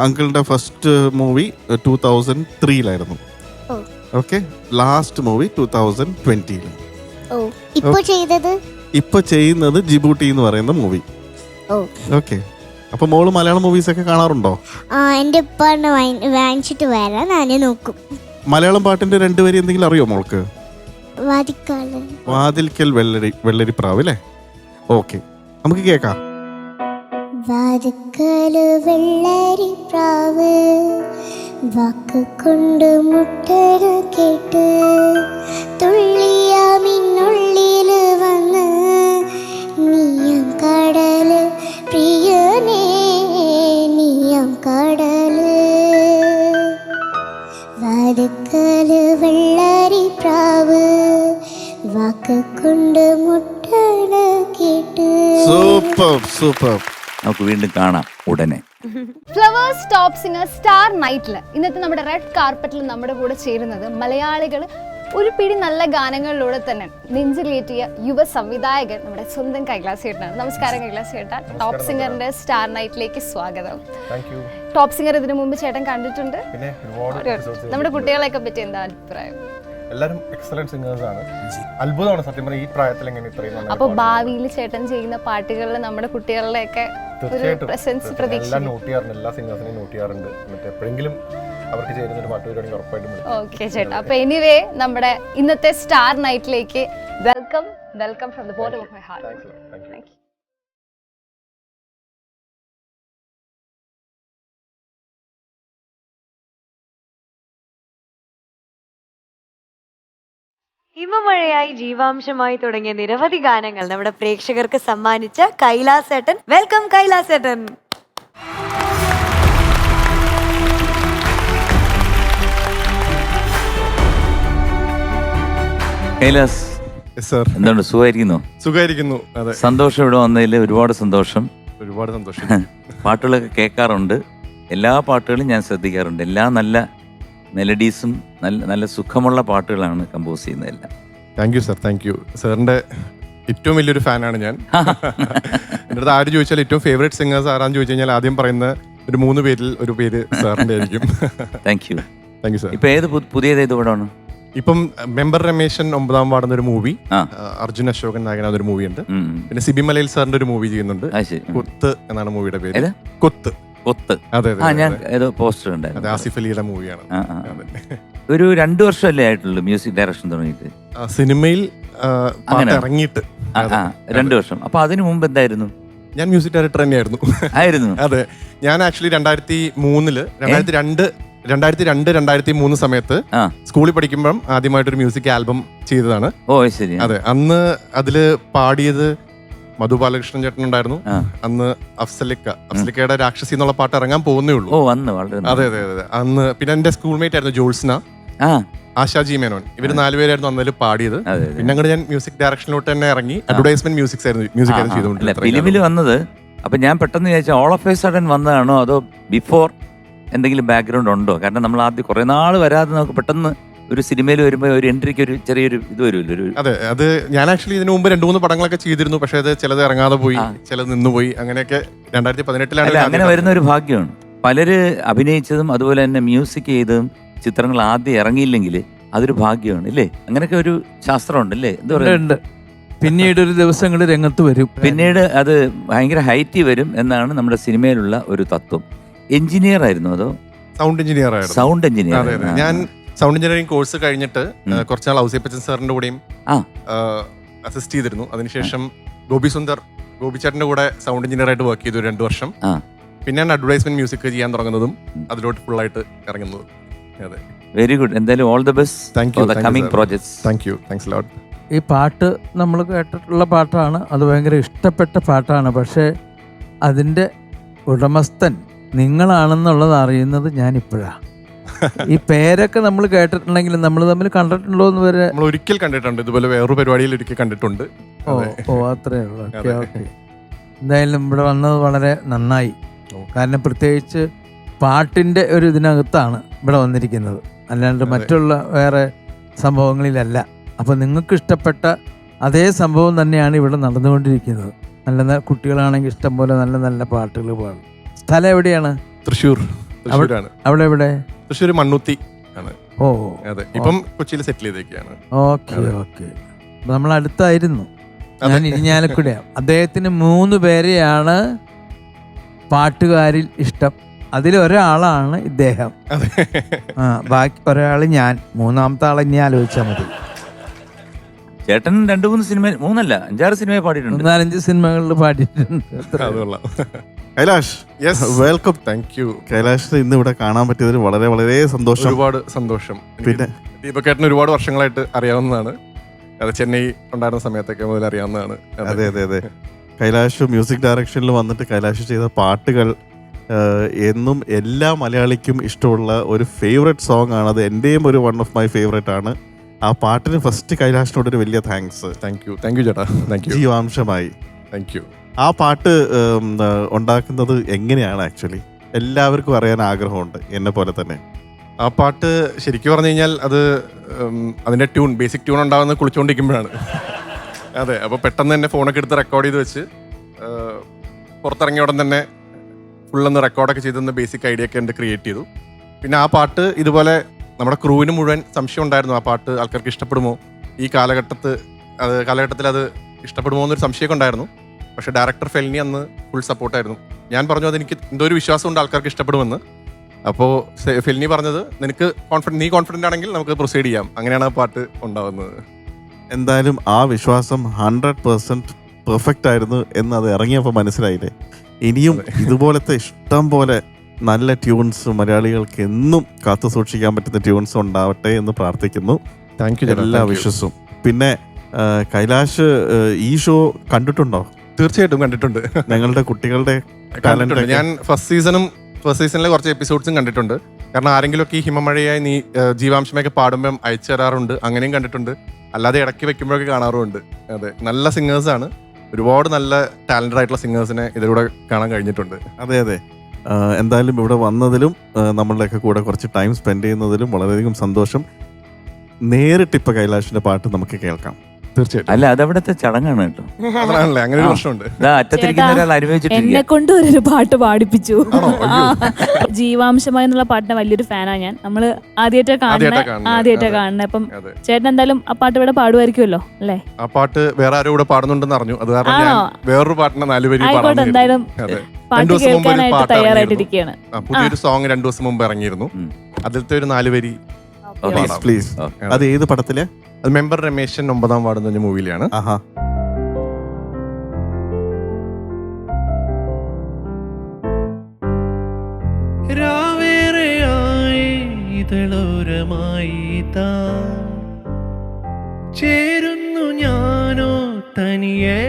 അങ്കിളിന്റെ ഫസ്റ്റ് മൂവി 2003-ലായിരുന്നു. Okay, last movie 2020. ഇപ്പൊ ചെയ്യുന്നത് ജിബൂട്ടി എന്ന് പറയുന്ന മൂവി. ഓക്കെ, അപ്പൊ മോള് മലയാളം മൂവീസ് ഒക്കെ കാണാറുണ്ടോ? എന്റെ വാങ്ങിച്ചിട്ട് വരാൻ ഞാൻ നോക്കും. മലയാളം പാട്ടിന്റെ 2 വരി എന്തെങ്കിലും അറിയോ മോൾക്ക്? വാദിക്കാല് വാതിൽക്കൽ വെള്ളരിപ്രാവ് അല്ലേ? ഓക്കെ, നമുക്ക് കേൾക്കാം. വാതിക്കല് വെള്ളരിപ്രാവ് വാക്ക് കൊണ്ട് മുട്ടന കേട്ട് തുള്ളിയ മിന്നുള്ളില് വന്ന് നീയം കടല് പ്രിയനേ നീയം കടല്. വാതിക്കല് വെള്ളരിപ്രാവ് വാക്ക് കൊണ്ട് മുട്ടന കേട്ട്. Super super. നമുക്ക് വീണ്ടും കാണാം ഉടനെ. ഫ്ലവേഴ്സ് ടോപ്പ് സിംഗർ സ്റ്റാർ നൈറ്റിൽ ഇന്നത്തെ നമ്മുടെ റെഡ് കാർപ്പറ്റിൽ നമ്മുടെ കൂടെ ചേരുന്നത് മലയാളികൾ ഒരു പിടി നല്ല ഗാനങ്ങളിലൂടെ തന്നെ നെഞ്ചിലേറ്റിയ യുവ സംവിധായകൻ നമ്മുടെ സ്വന്തം കൈലാസ് ചേട്ടനാണ്. നമസ്കാരം കൈലാസ് ചേട്ടാ, ടോപ്പ് സിംഗറിന്റെ സ്റ്റാർ നൈറ്റിലേക്ക് സ്വാഗതം. ടോപ്പ് സിംഗർ ഇതിനു മുമ്പ് ചേട്ടൻ കണ്ടിട്ടുണ്ട്? നമ്മുടെ കുട്ടികളെയൊക്കെ പറ്റി എന്താ അഭിപ്രായം? എല്ലാരും എക്സലന്റ് സിംഗേഴ്സ് ആണ്. അത്ഭുതമാണ് സത്യം പറഞ്ഞാൽ ഈ പ്രായത്തിൽ എങ്ങനെ ഇത്രയും. അപ്പൊ ഭാവിയിൽ ചേട്ടൻ ചെയ്യുന്ന പാട്ടുകളിൽ നമ്മുടെ കുട്ടികളുടെയൊക്കെ പ്രസൻസ് പ്രതീക്ഷിക്കുന്നു. എല്ലാം നോട്ട് ചെയ്യാറുണ്ട്, എല്ലാ സിംഗേഴ്സിനെയും നോട്ട് ചെയ്യാറുണ്ട്. മറ്റേ എപ്പോഴെങ്കിലും അവർക്ക് ചേരുന്ന ഒരു പാട്ട് വരികയാണെങ്കിൽ ഉറപ്പായിട്ടും. ഓക്കെ ചേട്ടാ, അപ്പൊ എനിവേ നമ്മുടെ ഇന്നത്തെ സ്റ്റാർ നൈറ്റിലേക്ക് welcome from the bottom of my heart. Thank you. ഹിമമഴയായി ജീവാംശമായി തുടങ്ങിയ നിരവധി ഗാനങ്ങൾ നമ്മുടെ പ്രേക്ഷകർക്ക് സമ്മാനിച്ച കൈലാസേട്ടൻ. വെൽക്കം കൈലാസേട്ടൻ. കൈലാസ്, എന്തുകൊണ്ട് സുഖമായിരിക്കുന്നു? സുഖമായിരിക്കുന്നു. അതെ, സന്തോഷം. ഇവിടെ വന്നതിൽ ഒരുപാട് സന്തോഷം. ഒരുപാട് സന്തോഷം. പാട്ടുകളൊക്കെ കേൾക്കാറുണ്ട്, എല്ലാ പാട്ടുകളും ഞാൻ ശ്രദ്ധിക്കാറുണ്ട്. എല്ലാ നല്ല മെലഡീസും നല്ല നല്ല സുഖമുള്ള പാട്ടുകളാണ് കമ്പോസ് ചെയ്യുന്നതെല്ലാം. Thank you sir, thank you. സാറിന്റെ ഏറ്റവും വലിയൊരു ഫാനാണ് ഞാൻ. എൻ്റെ അടുത്ത് ആര് ചോദിച്ചാൽ ഏറ്റവും ഫേവറേറ്റ് സിംഗേഴ്സ് ആരാന്ന് ചോദിച്ചു കഴിഞ്ഞാൽ ആദ്യം പറയുന്ന ഒരു 3 പേരിൽ ഒരു പേര് സാറിന്റെ ആയിരിക്കും. Thank you. Thank you sir. ഇപ്പൊ പുതിയത് ഏത് പടമാണ്? ഇപ്പം മെമ്പർ രമേശൻ 9ാം വാർഡ് ഒരു മൂവി, അർജുൻ അശോകൻ നായകനാഥ് ഒരു മൂവി ഉണ്ട്. പിന്നെ സിബി മലയിൽ സാറിന്റെ ഒരു മൂവി ചെയ്യുന്നുണ്ട്, കൊത്ത് എന്നാണ് മൂവിയുടെ പേര്. കൊത്ത്. അതെ, ഞാൻ ഏതോ പോസ്റ്റർ ഉണ്ടായിരുന്നു. ആസിഫ് അലിയുടെ മൂവിയാണ്. ഒരു 2 വർഷമല്ലേ ആയിട്ടുള്ളൂ മ്യൂസിക് ഡയറക്ഷൻ തുടങ്ങിയിട്ട്? സിനിമയിൽ ഇറങ്ങിയിട്ട് 2 വർഷം. അപ്പൊ അതിനു മുമ്പ് എന്തായിരുന്നു? ഞാൻ മ്യൂസിക് ഡയറക്ടർ തന്നെയായിരുന്നു. അതെ, ഞാൻ ആക്ച്വലി 2002-2003 സമയത്ത് സ്കൂളിൽ പഠിക്കുമ്പം ആദ്യമായിട്ടൊരു മ്യൂസിക് ആൽബം ചെയ്തതാണ്. ഓ ശരി. അതെ, അന്ന് അതില് പാടിയത് മധു ബാലകൃഷ്ണൻ ചേട്ടൻ ഉണ്ടായിരുന്നു. അന്ന് അഫ്സലിക്കയുടെ രാക്ഷസി എന്നുള്ള പാട്ട് ഇറങ്ങാൻ പോകുന്നേ ഉള്ളൂ. അതെ അതെ അതെ. അന്ന് പിന്നെ എന്റെ സ്കൂൾമേറ്റ് ആയിരുന്നു ജോൾസ്ന, ആശാജി മേനോൻ. ഇവര് 4 പേരായിരുന്നു അന്നതിൽ പാടിയത്. പിന്നെ അങ്ങോട്ട് ഞാൻ മ്യൂസിക് ഡയറക്ഷനിലോട്ട് തന്നെ ഇറങ്ങി. അഡ്വർടൈസ്മെന്റ് മ്യൂസിക് ആയിരുന്നു ചെയ്തുകൊണ്ടിരുന്നത്. ഫിലിമിൽ വന്നത്. അപ്പൊ ഞാൻ പെട്ടെന്ന് വിചാരിച്ച ഓൾ ഓഫ് എ സഡൻ വന്നതാണോ അതോ ബിഫോർ എന്തെങ്കിലും ബാക്ക്ഗ്രൗണ്ട് ഉണ്ടോ? കാരണം നമ്മൾ ആദ്യം കുറെ നാൾ വരാതെ നമുക്ക് പെട്ടെന്ന് ഒരു സിനിമയിൽ വരുമ്പോൾ ഒരു എൻട്രിക്ക് ഒരു ചെറിയൊരു ഇത് വരുമല്ലോ. അതെ, അത് ഞാൻ ആക്ച്വലി ഇതിനു മുമ്പ് 2-3 പടങ്ങളൊക്കെ ചെയ്തിരുന്നു. പക്ഷെ അത് ചിലത് ഇറങ്ങാതെ പോയി, ചിലത് നിന്നുപോയി. അങ്ങനെയൊക്കെ 2018 അങ്ങനെ വരുന്ന ഒരു ഭാഗ്യമാണ്. പലര് അഭിനയിച്ചതും അതുപോലെ തന്നെ മ്യൂസിക് ചെയ്തതും ചിത്രങ്ങൾ ആദ്യം ഇറങ്ങിയില്ലെങ്കിൽ അതൊരു ഭാഗ്യമാണ് അല്ലേ? അങ്ങനെയൊക്കെ ഒരു ശാസ്ത്രമുണ്ട് അല്ലേ? എന്താ പറയുക, പിന്നീട് ഒരു ദിവസങ്ങളിൽ രംഗത്ത് വരും, പിന്നീട് അത് ഭയങ്കര ഹൈറ്റിൽ വരും എന്നാണ് നമ്മുടെ സിനിമയിലുള്ള ഒരു തത്വം. എഞ്ചിനീയർ ആയിരുന്നു അതോ? സൗണ്ട് എഞ്ചിനീയർ ആയിരുന്നു. Sound engineer. ഞാൻ സൗണ്ട് എഞ്ചിനീയറിംഗ് കോഴ്സ് കഴിഞ്ഞിട്ട് കുറച്ചാൾ ഔസേപ്പച്ചൻ സാറിന്റെ കൂടെയും അസിസ്റ്റ് ചെയ്തിരുന്നു. അതിനുശേഷം ഗോപിച്ചേട്ടന്റെ കൂടെ സൗണ്ട് എഞ്ചിനീയർ ആയിട്ട് വർക്ക് ചെയ്തു 2 വർഷം. പിന്നെയാണ് അഡ്വർടൈസ്മെന്റ് മ്യൂസിക് ചെയ്യാൻ തുടങ്ങുന്നതും അതിലോട്ട് ഫുൾ ആയിട്ട് ഇറങ്ങുന്നതും. അതെ, വെരി ഗുഡ്. എന്തായാലും all the best for the coming projects. Thank you, thanks a lot. ഈ പാട്ട് നമ്മൾ കേട്ടിട്ടുള്ള പാട്ടാണ്, അത് ഭയങ്കര ഇഷ്ടപ്പെട്ട പാട്ടാണ്. പക്ഷേ അതിൻ്റെ ഉടമസ്ഥൻ നിങ്ങളാണെന്നുള്ളത് അറിയുന്നത് ഞാനിപ്പോഴാണ്. ഈ പേരൊക്കെ നമ്മൾ കേട്ടിട്ടുണ്ടെങ്കിലും നമ്മൾ തമ്മിൽ കണ്ടിട്ടുണ്ടോ എന്ന് വരെ നമ്മൾ ഒരിക്കൽ കണ്ടിട്ടുണ്ട്. ഇതുപോലെ വേറൊരു പരിപാടിയിൽ ഒരിക്കൽ കണ്ടിട്ടുണ്ട്. ഓ അത്രേ ഉള്ളൂ. ഓക്കെ. എന്തായാലും ഇവിടെ വന്നത് വളരെ നന്നായി. കാരണം പ്രത്യേകിച്ച് പാട്ടിൻ്റെ ഒരു ഇതിനകത്താണ് ഇവിടെ വന്നിരിക്കുന്നത്, അല്ലാണ്ട് മറ്റുള്ള വേറെ സംഭവങ്ങളിലല്ല. അപ്പോൾ നിങ്ങൾക്ക് ഇഷ്ടപ്പെട്ട അതേ സംഭവം തന്നെയാണ് ഇവിടെ നടന്നുകൊണ്ടിരിക്കുന്നത്. നല്ല കുട്ടികളാണെങ്കിൽ ഇഷ്ടം പോലെ നല്ല നല്ല പാട്ടുകൾ പാടും. സ്ഥലം എവിടെയാണ്? തൃശ്ശൂരാണ്. അവിടെ എവിടെ? തൃശ്ശൂർ മണ്ണുത്തി ആണ്. ഓ അതെ, ഇപ്പം കൊച്ചിയിൽ സെറ്റിൽ ചെയ്തേക്കാണ്. Okay okay. നമ്മൾ അടുത്തായിരുന്നു, ഞാൻ ഇരിഞ്ഞാലക്കുടയാണ്. അദ്ദേഹത്തിന് 3 പേരെയാണ് പാട്ടുകാരിൽ ഇഷ്ടം. അതിലൊരാളാണ് ഇദ്ദേഹം. ബാക്കി ഒരാൾ ഞാൻ, 3ാമത്തെ ആളെ ഇനി ആലോചിച്ചാൽ മതി. ചേട്ടൻ 2-3 സിനിമ, 3 അല്ല 5-6 സിനിമ പാടിയിട്ടുണ്ട്. 4-5 സിനിമകളിൽ പാടിയിട്ടുണ്ട്. അത് കൊള്ളാം. Kailash, yes, welcome. Thank you. കൈലാഷിനെ ഇന്ന് ഇവിടെ കാണാൻ പറ്റിയതിൽ വളരെ വളരെ സന്തോഷം. ഒരുപാട് സന്തോഷം. പിന്നെ ദീപക്കേട്ടന് ഒരുപാട് വർഷങ്ങളായിട്ട് അറിയാവുന്നതാണ്. അത് ചെന്നൈ ഉണ്ടായിരുന്ന സമയത്തൊക്കെ മുതൽ അറിയാവുന്നതാണ്. അതെ അതെ അതെ. കൈലാഷ് മ്യൂസിക് ഡയറക്ഷനിൽ വന്നിട്ട് കൈലാഷ് ചെയ്ത പാട്ടുകൾ എന്നും എല്ലാ മലയാളിക്കും ഇഷ്ടമുള്ള ഒരു ഫേവറേറ്റ് സോങ് ആണ്. അത് എൻ്റെയും ഒരു വൺ ഓഫ് മൈ ഫേവറേറ്റ് ആണ്. ആ പാട്ടിന് ഫസ്റ്റ് കൈലാഷിനോടൊരു വലിയ താങ്ക്സ്. താങ്ക് യു ചേട്ടാ. Thank you. ജീവാംശമായി. Thank you. ആ പാട്ട് ഉണ്ടാക്കുന്നത് എങ്ങനെയാണ് ആക്ച്വലി? എല്ലാവർക്കും അറിയാൻ ആഗ്രഹമുണ്ട്, എന്നെ പോലെ തന്നെ. ആ പാട്ട് ശരിക്കും പറഞ്ഞു കഴിഞ്ഞാൽ അത് അതിൻ്റെ ട്യൂൺ, ബേസിക് ട്യൂൺ ഉണ്ടാകുന്നത് കുളിച്ചുകൊണ്ടിരിക്കുമ്പോഴാണ്. അതെ, അപ്പോൾ പെട്ടെന്ന് തന്നെ ഫോണൊക്കെ എടുത്ത് റെക്കോർഡ് ചെയ്ത് വെച്ച് പുറത്തിറങ്ങിയ ഉടൻ തന്നെ ഫുള്ളൊന്ന് റെക്കോർഡൊക്കെ ചെയ്തെന്ന് ബേസിക് ഐഡിയ ഒക്കെ ഉണ്ട് ക്രിയേറ്റ് ചെയ്തു. പിന്നെ ആ പാട്ട് ഇതുപോലെ നമ്മുടെ ക്രൂവിന് മുഴുവൻ സംശയം ഉണ്ടായിരുന്നു, ആ പാട്ട് ആൾക്കാർക്ക് ഇഷ്ടപ്പെടുമോ, ഈ കാലഘട്ടത്തിൽ അത് ഇഷ്ടപ്പെടുമോ എന്നൊരു സംശയമൊക്കെ ഉണ്ടായിരുന്നു. പക്ഷേ ഡയറക്ടർ ഫെൽനി അന്ന് ഫുൾ സപ്പോർട്ടായിരുന്നു. ഞാൻ പറഞ്ഞു അതെനിക്ക് എന്തോ ഒരു വിശ്വാസമുണ്ട് ആൾക്കാർക്ക് ഇഷ്ടപ്പെടുമെന്ന്. അപ്പോൾ ഫെൽനി പറഞ്ഞത് നീ കോൺഫിഡൻ്റ് ആണെങ്കിൽ നമുക്ക് പ്രൊസീഡ് ചെയ്യാം. അങ്ങനെയാണ് ആ പാട്ട് ഉണ്ടാവുന്നത്. എന്തായാലും ആ വിശ്വാസം 100% പെർഫെക്റ്റ് ആയിരുന്നു എന്ന് അത് ഇറങ്ങിയപ്പോൾ മനസ്സിലായില്ലേ. ഇനിയും ഇതുപോലത്തെ ഇഷ്ടം പോലെ നല്ല ട്യൂൺസ് മലയാളികൾക്ക് എന്നും കാത്തു സൂക്ഷിക്കാൻ പറ്റുന്ന ട്യൂൺസ് ഉണ്ടാവട്ടെ എന്ന് പ്രാർത്ഥിക്കുന്നു. Thank you. എല്ലാ വിശ്വസും. പിന്നെ കൈലാഷ് ഈ ഷോ കണ്ടിട്ടുണ്ടോ? തീർച്ചയായിട്ടും കണ്ടിട്ടുണ്ട്. ഞങ്ങളുടെ കുട്ടികളുടെ കണ്ടിട്ടുണ്ട്. ഞാൻ ഫസ്റ്റ് സീസണിലെ കുറച്ച് എപ്പിസോഡ്സും കണ്ടിട്ടുണ്ട്. കാരണം ആരെങ്കിലുമൊക്കെ ഈ ഹിമമഴയായി നീ ജീവാംശമൊക്കെ പാടുമ്പം അയച്ചു തരാറുണ്ട്, അങ്ങനെയും കണ്ടിട്ടുണ്ട്. അല്ലാതെ ഇടയ്ക്ക് വെക്കുമ്പോഴൊക്കെ കാണാറുമുണ്ട്. അതെ, നല്ല സിംഗേഴ്സാണ്. ഒരുപാട് നല്ല ടാലന്റഡ് ആയിട്ടുള്ള സിംഗേഴ്സിനെ ഇതിലൂടെ കാണാൻ കഴിഞ്ഞിട്ടുണ്ട്. അതെ അതെ. എന്തായാലും ഇവിടെ വന്നതിലും നമ്മളുടെയൊക്കെ കൂടെ കുറച്ച് ടൈം സ്പെൻഡ് ചെയ്യുന്നതിലും വളരെയധികം സന്തോഷം. നേരിട്ട് ഇപ്പൊ കൈലാഷിന്റെ പാട്ട് നമുക്ക് കേൾക്കാം. തീർച്ചയായിട്ടും. അല്ല, അതവിടുത്തെ ചടങ്ങാണ് കേട്ടോ. അതാണല്ലേ, അങ്ങനെ ഒരു പ്രശ്നമുണ്ട്. അറ്റത്തിരിക്കുന്ന ഒരാൾ അനുഭവിച്ചിട്ടില്ല. എന്നെ കൊണ്ട് ഒരു പാട്ട് പാടിപ്പിച്ചു. ജീവാംശമായി എന്നുള്ള പാട്ടിന്റെ വലിയൊരു ഫാനാണ് ഞാൻ. നമ്മള് ആദ്യമായിട്ടാ കാണുന്നത്. അപ്പം ചേട്ടൻ എന്തായാലും ആ പാട്ട് ഇവിടെ പാടുമായിരിക്കുമല്ലോ അല്ലേ? ആ പാട്ട് വേറെ ആരും ഇവിടെ പാടുന്നുണ്ടെന്ന് അറിഞ്ഞു. അത് കാരണം ഞാൻ വേറൊരു പാട്ടിന്റെ 4 വരി ആയിക്കോട്ടെ, എന്തായാലും പാട്ട് കേൾക്കാനായിട്ട് തയ്യാറായിട്ടിരിക്കുകയാണ്. പുതിയൊരു സോങ് 2 ദിവസം മുമ്പ് ഇറങ്ങിയിരുന്നു. അതിലത്തെ ഒരു 4 വരി പ്ലീസ്. അത് ഏത് പടത്തില്? അത് മെമ്പർ രമേശൻ 9ാം വാർഡ് എന്ന് പറഞ്ഞ മൂവിയിലാണ്. ആഹാ. ചേരുന്നു ഞാനോ തനിയേ,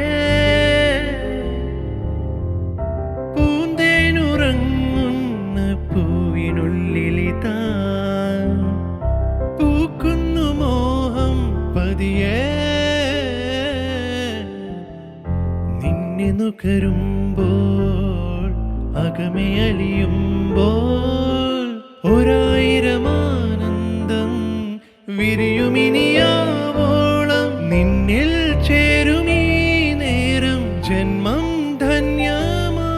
പൂന്തേനുറങ്ങുന്ന പൂവിനുള്ളിലിതാ പൂക്കുന്നു മോഹം പതിയേ, നിന്നെ നുകരുമ്പോൾ അകമേ അലിയുമ്പോൾ 1000 ആനന്ദം വിരിയുമിനിയാവോളം നിന്നിൽ ചേരുമീ നേരം ജന്മം ധന്യമായി.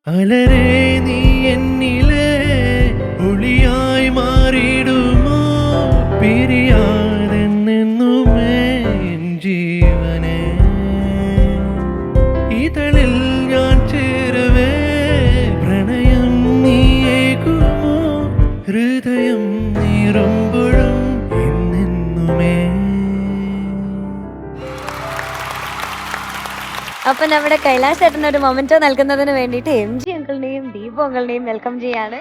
അലരേ നീ എന്നിലെ ഒളിയായി മാറിടുമോ, പിരിയാതെന്നെന്നുമേ എൻ ജീവനെ. ഇതളിൽ ഞാൻ ചേരവേ പ്രണയം നീയേകുമോ, ഹൃദയം നീറുമ്പോഴും എന്നെന്നുമേ. അപ്പൊ നമ്മുടെ കൈലാഷ് ചേട്ടന് ഒരു മൊമെന്റോ നൽകുന്നതിന് വേണ്ടിയിട്ട് MG അങ്കിളിനെയും ദീപു അങ്കിളിനെയും വെൽക്കം ചെയ്യാണ്.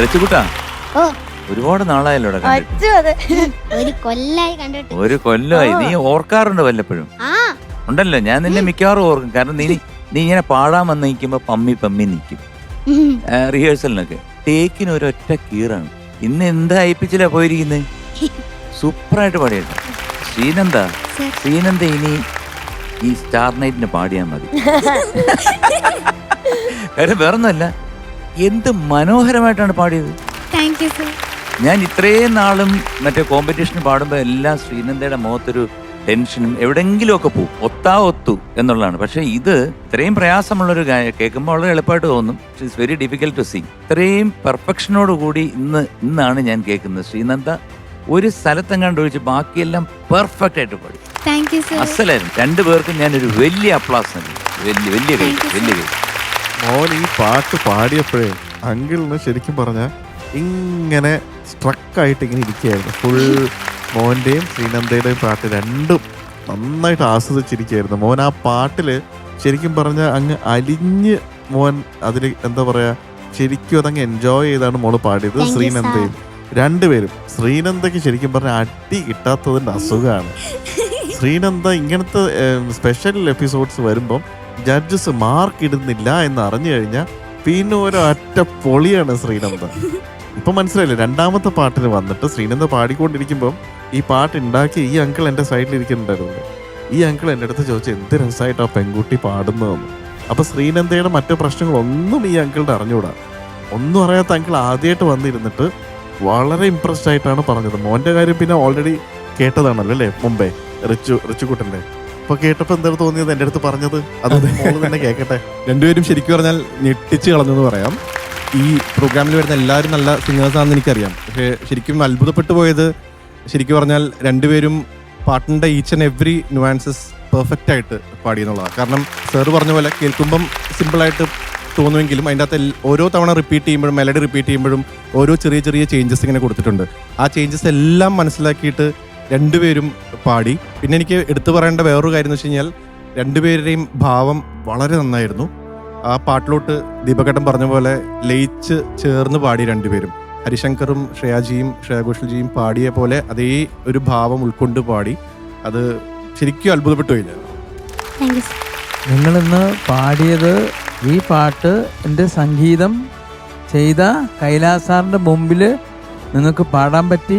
രച്ചുകുട്ടാ, ഓ ഒരുപാട് നാളായല്ലോ ഇവിടെ കണ്ടിട്ട്. അച്ഛൻ അതെ ഒരു കൊല്ലായി കണ്ടിട്ട്. ഒരു കൊല്ലമായി. നീ ഓർക്കാറുണ്ട് വല്ലപ്പോഴും? ആ ഉണ്ടല്ലോ, ഞാൻ നിന്നെ മിക്കവാറും ഓർക്കും. കാരണം നീ ഇങ്ങനെ പാടാൻ വന്ന് നിൽക്കുമ്പോ പമ്മി പമ്മി നിൽക്കും റിഹേഴ്സലിനൊക്കെ. ടേക്കിന് ഒരൊറ്റ കീറാണ്. ഇന്ന് എന്താ അയപ്പിച്ചില്ല പോയിരിക്കുന്നത്? സൂപ്പറായിട്ട് പാടിയിട്ട്. ശ്രീനന്ദ ഇനി ഈ സ്റ്റാർ നൈറ്റിന് പാടിയാൽ മതി. കാര്യം വേറൊന്നുമല്ല, എന്ത് മനോഹരമായിട്ടാണ് പാടിയത്. Thank you sir. ഞാൻ ഇത്രയും നാളും മറ്റേ കോമ്പറ്റീഷന് പാടുമ്പോൾ എല്ലാം ശ്രീനന്ദയുടെ മുഖത്തൊരു ടെൻഷനും എവിടെങ്കിലും ഒക്കെ പോകും. ഒത്തു എന്നുള്ളതാണ്. പക്ഷെ ഇത് ഇത്രയും പ്രയാസമുള്ളൊരു കേൾക്കുമ്പോൾ വളരെ എളുപ്പമായിട്ട് തോന്നും. It's very difficult to sing. ഇത്രയും പെർഫെക്ഷനോട് കൂടി ഇന്നാണ് ഞാൻ കേൾക്കുന്നത്. ശ്രീനന്ദ ഒരു സ്ഥലത്തെങ്ങാണ്ട് ഒഴിച്ച് ബാക്കിയെല്ലാം പെർഫെക്റ്റ് ആയിട്ട് പാടി. Thank you sir. അസലായിരുന്നു. രണ്ടുപേർക്കും ഞാനൊരു വലിയ അപ്ലാസ് നൽകി. വലിയ കൈ. മോൻ ഈ പാട്ട് പാടിയപ്പോഴേ അങ്കിളിന് ശരിക്കും പറഞ്ഞാൽ ഇങ്ങനെ സ്ട്രക്കായിട്ട് ഇങ്ങനെ ഇരിക്കുകയായിരുന്നു. ഫുൾ മോൻ്റെയും ശ്രീനന്ദയുടെയും പാട്ട് രണ്ടും നന്നായിട്ട് ആസ്വദിച്ചിരിക്കുകയായിരുന്നു. മോൻ ആ പാട്ടില് ശരിക്കും പറഞ്ഞാൽ അങ്ങ് അലിഞ്ഞ് മോൻ അതിൽ എന്താ പറയാ, ശരിക്കും അതങ്ങ് എൻജോയ് ചെയ്താണ് മോള് പാടിയത്. ശ്രീനന്ദയും രണ്ടുപേരും. ശ്രീനന്ദയ്ക്ക് ശരിക്കും പറഞ്ഞാൽ അടി കിട്ടാത്തതിന്റെ അസുഖമാണ്. ശ്രീനന്ദ ഇങ്ങനത്തെ സ്പെഷ്യൽ എപ്പിസോഡ്സ് വരുമ്പം ജഡ്ജസ് മാർക്ക് ഇടുന്നില്ല എന്ന് അറിഞ്ഞു കഴിഞ്ഞാൽ പിന്നെ ഒരൊറ്റ പൊളിയാണ് ശ്രീനന്ദ. ഇപ്പൊ മനസ്സിലായില്ലേ, രണ്ടാമത്തെ പാട്ടിന് വന്നിട്ട് ശ്രീനന്ദ പാടിക്കൊണ്ടിരിക്കുമ്പം ഈ പാട്ട് ഉണ്ടാക്കി ഈ അങ്കിൾ എൻ്റെ സൈഡിൽ ഇരിക്കുന്നുണ്ടായിരുന്നു. ഈ അങ്കിൾ എൻ്റെ അടുത്ത് ചോദിച്ചു എന്ത് രസമായിട്ട് ആ പെൺകുട്ടി പാടുന്നതെന്ന്. അപ്പൊ ശ്രീനന്ദയുടെ മറ്റു പ്രശ്നങ്ങളൊന്നും ഈ അങ്കിളുടെ അറിഞ്ഞുകൂടാ. ഒന്നും അറിയാത്ത അങ്കിൾ ആദ്യമായിട്ട് വന്നിരുന്നിട്ട് വളരെ ഇംപ്രസ്ഡ് ആയിട്ടാണ് പറഞ്ഞത്. മോന്റെ കാര്യം പിന്നെ ഓൾറെഡി കേട്ടതാണല്ലോ അല്ലേ മുമ്പേ, റിച്ചുകുട്ടൻ്റെ. അപ്പൊ കേട്ടപ്പോ എന്താണ് തോന്നിയത് എൻ്റെ അടുത്ത് പറഞ്ഞത്? അത് മോള് തന്നെ കേൾക്കട്ടെ. രണ്ടുപേരും ശരിക്കും പറഞ്ഞാൽ ഞെട്ടിച്ച് കളഞ്ഞെന്ന് പറയാം. ഈ പ്രോഗ്രാമിൽ വരുന്ന എല്ലാവരും നല്ല സിംഗേഴ്സാണെന്ന് എനിക്കറിയാം. പക്ഷേ ശരിക്കും അത്ഭുതപ്പെട്ടു പോയത് ശരിക്കും പറഞ്ഞാൽ രണ്ടുപേരും പാട്ടിൻ്റെ each and every nuances perfect ആയിട്ട് പാടിയെന്നുള്ളതാണ്. കാരണം സാറ് പറഞ്ഞ പോലെ കേൾക്കുമ്പം സിമ്പിളായിട്ട് തോന്നുമെങ്കിലും അതിൻ്റെ അകത്ത് ഓരോ തവണ റിപ്പീറ്റ് ചെയ്യുമ്പോഴും മെലഡി റിപ്പീറ്റ് ചെയ്യുമ്പോഴും ഓരോ ചെറിയ ചെറിയ ചേഞ്ചസ് ഇങ്ങനെ കൊടുത്തിട്ടുണ്ട്. ആ ചേഞ്ചസ് എല്ലാം മനസ്സിലാക്കിയിട്ട് രണ്ടുപേരും പാടി. പിന്നെ എനിക്ക് എടുത്തു പറയേണ്ട വേറൊരു കാര്യം എന്ന് വെച്ച് കഴിഞ്ഞാൽ രണ്ടുപേരുടെയും ഭാവം വളരെ നന്നായിരുന്നു. ആ പാട്ടിലോട്ട് ദീപകേട്ടൻ പറഞ്ഞ പോലെ ലയിച്ച് ചേർന്ന് പാടി രണ്ടുപേരും. ഹരിശങ്കറും ശ്രേയാ ഘോഷൽജിയും പാടിയ പോലെ അതേ ഒരു ഭാവം ഉൾക്കൊണ്ട് പാടി. അത് ശരിക്കും അത്ഭുതപ്പെട്ടു കഴിഞ്ഞു. നിങ്ങളിന്ന് പാടിയത് ഈ പാട്ട് എൻ്റെ സംഗീതം ചെയ്ത കൈലാസാറിൻ്റെ മുമ്പിൽ നിങ്ങൾക്ക് പാടാൻ പറ്റി.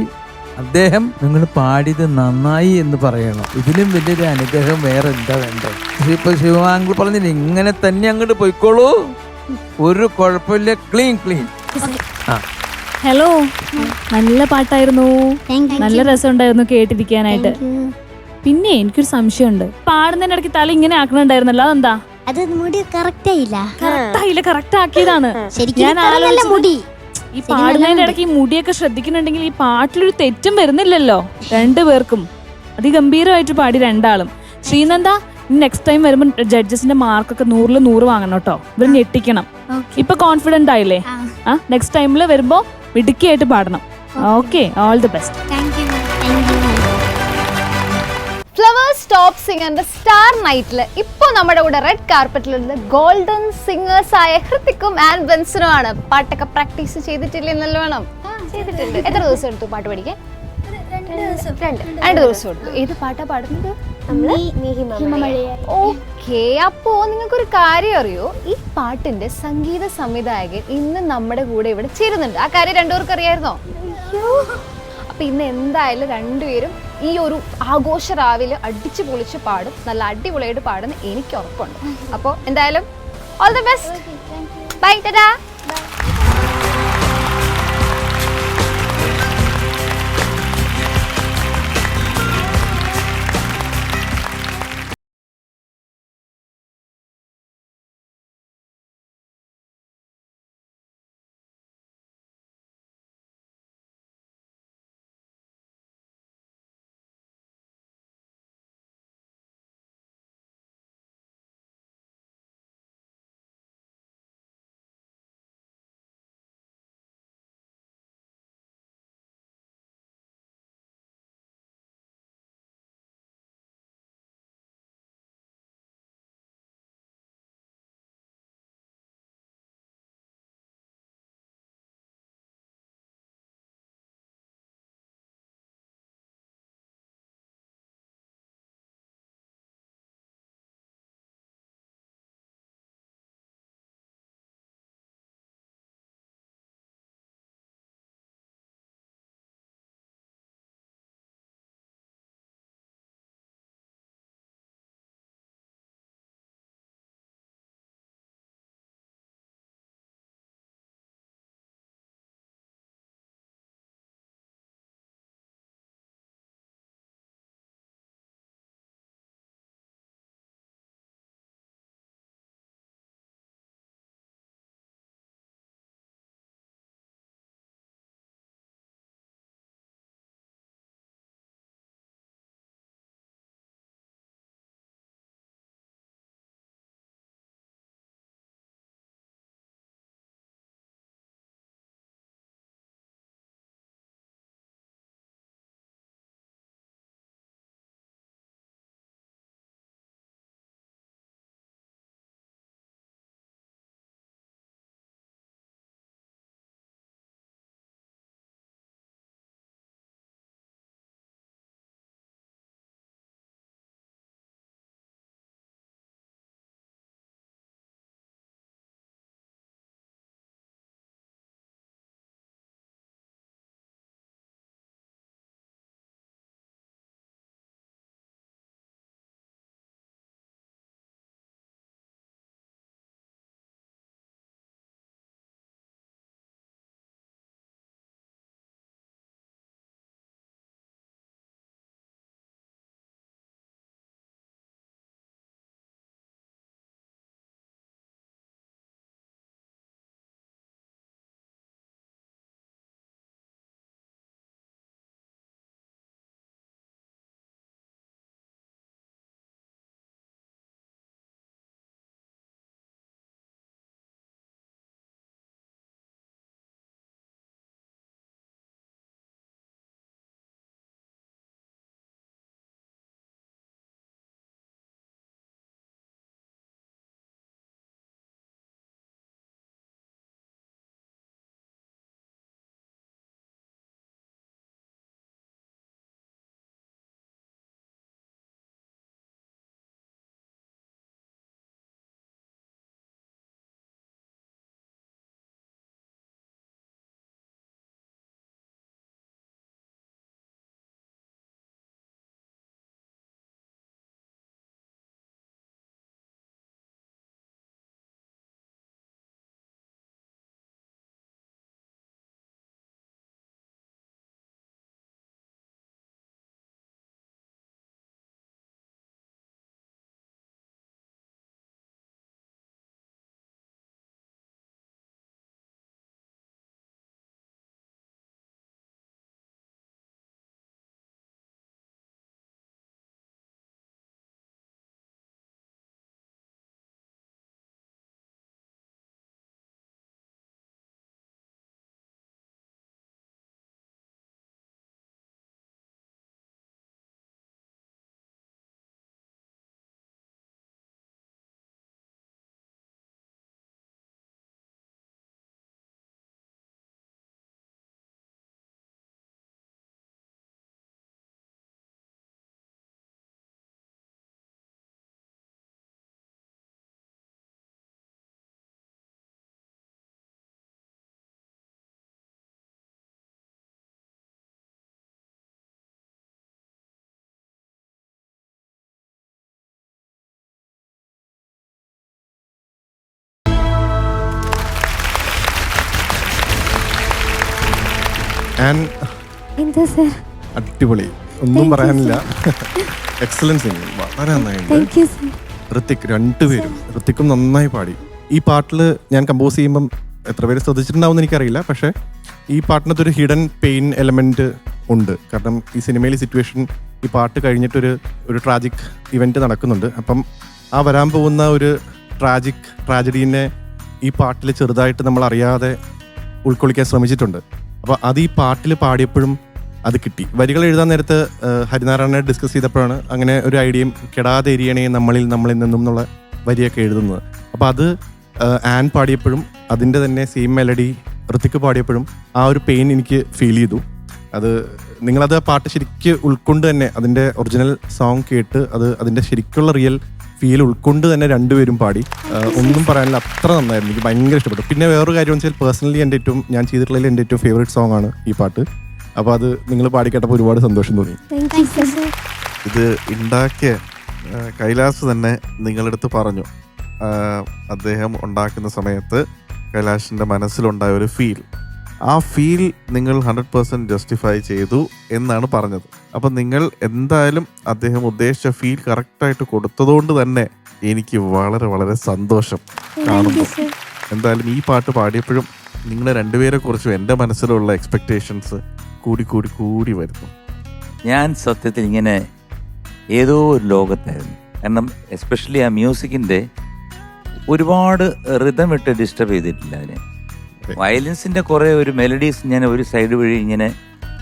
അദ്ദേഹം നിങ്ങൾ പാടിയത് നന്നായി എന്ന് പറയണം. ഇതിലും വലിയൊരു അനുഗ്രഹം വേറെ എന്താ വേണ്ടത്? ഇപ്പൊ ശിവാങ്കിൾ പറഞ്ഞില്ല, ഇങ്ങനെ തന്നെ അങ്ങോട്ട് പോയിക്കോളൂ, ഒരു കുഴപ്പമില്ല, ക്ലീൻ. ഹലോ, നല്ല പാട്ടായിരുന്നു, നല്ല രസമുണ്ടായിരുന്നു കേട്ടിരിക്കാനായിട്ട്. പിന്നെ എനിക്കൊരു സംശയമുണ്ട്, പാടുന്നതിന്റെ ഇടയ്ക്ക് തല ഇങ്ങനെ ആക്കണുണ്ടായിരുന്നല്ലോ, അതെന്താ? അത് മുടി കറക്റ്റ് ആയില്ല. കറക്റ്റ് ആക്കിയതാണ്. ഞാൻ ആലോചിച്ചത് ഈ പാടുന്നതിന്റെ ഇടയ്ക്ക് ഈ മുടിയൊക്കെ ശ്രദ്ധിക്കുന്നുണ്ടെങ്കിൽ ഈ പാട്ടിലൊരു തെറ്റും വരുന്നില്ലല്ലോ രണ്ടുപേർക്കും. അതിഗംഭീരമായിട്ട് പാടി രണ്ടാളും. ശ്രീനന്ദ, നെക്സ്റ്റ് ടൈം വരുമ്പോൾ ജഡ്ജസിന്റെ മാർക്കൊക്കെ 100-ൽ 100 വാങ്ങണം കേട്ടോ. ഇവർ ഞെട്ടിക്കണം. ഇപ്പൊ കോൺഫിഡന്റ് ആയില്ലേ? നെക്സ്റ്റ് ടൈമില് വരുമ്പോ മിടുക്കിയായിട്ട് പാടണം. Okay, all the best. Flowers top സിംഗറിന്റെ സ്റ്റാർ നൈറ്റില് ഇപ്പൊ നമ്മുടെ കൂടെ റെഡ് കാർപ്പറ്റിലുള്ള ഗോൾഡൻ സിംഗേഴ്സ് ആയ ഹൃതിക്കും ആൻഡ് ബെൻസനും ആണ്. പാട്ടൊക്കെ പ്രാക്ടീസ് ചെയ്തിട്ടില്ലേ? നല്ല വേണം. ചെയ്തിട്ടുണ്ട്. എത്ര ദിവസം എടുത്തു പാട്ട് പഠിക്കാൻ? 2 ദിവസം എടുത്തു. ഏത് പാട്ടാ പാടുന്നത്? ഓക്കെ, അപ്പോ നിങ്ങൾക്കൊരു കാര്യം അറിയോ? ഈ പാട്ടിന്റെ സംഗീത സംവിധായകൻ ഇന്ന് നമ്മുടെ കൂടെ ഇവിടെ ചേരുന്നുണ്ട്. ആ കാര്യം രണ്ടുപേർക്കും അറിയായിരുന്നോ? അപ്പൊ ഇന്ന് എന്തായാലും രണ്ടുപേരും ഈ ഒരു ആഘോഷ രാവിലെ അടിച്ചു പൊളിച്ച് പാടും. നല്ല അടിപൊളിയായിട്ട് പാടുന്ന എനിക്ക് ഉറപ്പുണ്ട്. അപ്പോൾ എന്തായാലും all the best. Bye, tata. And എന്താ സർ? അടിപൊളി, ഒന്നും പറയാനില്ല. എക്സലൻസ് സിംഗിങ്, വളരെ നന്നായിട്ടുണ്ട്. Thank you sir. ഋത്തിക്, രണ്ടുപേരും, ഋത്തിക്കും നന്നായി പാടി. ഈ പാട്ടിൽ ഞാൻ കമ്പോസ് ചെയ്യുമ്പം എത്ര പേര് ശ്രദ്ധിച്ചിട്ടുണ്ടാവും എനിക്കറിയില്ല, പക്ഷേ ഈ പാട്ടിനകത്തൊരു ഹിഡൻ പെയിൻ എലമെന്റ് ഉണ്ട്. കാരണം ഈ സിനിമയിലെ സിറ്റുവേഷൻ, ഈ പാട്ട് കഴിഞ്ഞിട്ടൊരു ട്രാജിക് ഇവന്റ് നടക്കുന്നുണ്ട്. അപ്പം ആ വരാൻ പോകുന്ന ഒരു ട്രാജഡീനെ ഈ പാട്ടിൽ ചെറുതായിട്ട് നമ്മൾ അറിയാതെ ഉൾക്കൊള്ളിക്കാൻ ശ്രമിച്ചിട്ടുണ്ട്. അപ്പോൾ അത് ഈ പാട്ടിൽ പാടിയപ്പോഴും അത് കിട്ടി. വരികൾ എഴുതാൻ നേരത്ത് ഹരിനാരായണനെ ഡിസ്കസ് ചെയ്തപ്പോഴാണ് അങ്ങനെ ഒരു ഐഡിയയും കെടാതെ എരിയണേ നമ്മളിൽ നിന്നും എന്നുള്ള വരിയൊക്കെ എഴുതുന്നത്. അപ്പോൾ അത് ആൻ പാടിയപ്പോഴും അതിൻ്റെ തന്നെ സെയിം മെലഡി ഋത്തിക്ക് പാടിയപ്പോഴും ആ ഒരു പെയിൻ എനിക്ക് ഫീൽ ചെയ്തു. അത് നിങ്ങളത് പാട്ട് ശരിക്ക് ഉൾക്കൊണ്ട് തന്നെ അതിൻ്റെ ഒറിജിനൽ സോങ് കേട്ട് അതിൻ്റെ ശരിക്കുള്ള റിയൽ ഫീൽ ഉൾക്കൊണ്ട് തന്നെ രണ്ടുപേരും പാടി. ഒന്നും പറയാനില്ല, അത്ര നന്നായിരുന്നു. എനിക്ക് ഭയങ്കര ഇഷ്ടപ്പെട്ടു. പിന്നെ വേറൊരു കാര്യം വെച്ചാൽ പേഴ്സണലി ഞാൻ ചെയ്തിട്ടുള്ളതിൽ എൻ്റെ ഏറ്റവും ഫേവറേറ്റ് സോങ് ആണ് ഈ പാട്ട്. അപ്പോൾ അത് നിങ്ങൾ പാടിക്കേട്ടപ്പോൾ ഒരുപാട് സന്തോഷം തോന്നി. ഇത് ഉണ്ടാക്കിയ കൈലാസ് തന്നെ നിങ്ങളുടെ അടുത്ത് പറഞ്ഞു, അദ്ദേഹം ഉണ്ടാക്കുന്ന സമയത്ത് കൈലാഷിൻ്റെ മനസ്സിലുണ്ടായ ഒരു ഫീൽ, ആ ഫീൽ നിങ്ങൾ 100% ജസ്റ്റിഫൈ ചെയ്തു എന്നാണ് പറഞ്ഞത്. അപ്പം നിങ്ങൾ എന്തായാലും അദ്ദേഹം ഉദ്ദേശിച്ച ഫീൽ കറക്റ്റായിട്ട് കൊടുത്തതുകൊണ്ട് തന്നെ എനിക്ക് വളരെ വളരെ സന്തോഷം കാണുന്നു. എന്തായാലും ഈ പാട്ട് പാടിയപ്പോഴും നിങ്ങളെ രണ്ടുപേരെ കുറിച്ചും എൻ്റെ മനസ്സിലുള്ള എക്സ്പെക്റ്റേഷൻസ് കൂടി വരുന്നു. ഞാൻ സത്യത്തിൽ ഇങ്ങനെ ഏതോ ഒരു ലോകത്തായിരുന്നു. കാരണം എസ്പെഷ്യലി ആ മ്യൂസിക്കിൻ്റെ ഒരുപാട് റിതം ഇട്ട് ഡിസ്റ്റർബ് ചെയ്തിട്ടില്ല അതിനെ. വയലൻസിൻ്റെ കുറേ ഒരു മെലഡീസ് ഞാൻ ഒരു സൈഡ് വഴി ഇങ്ങനെ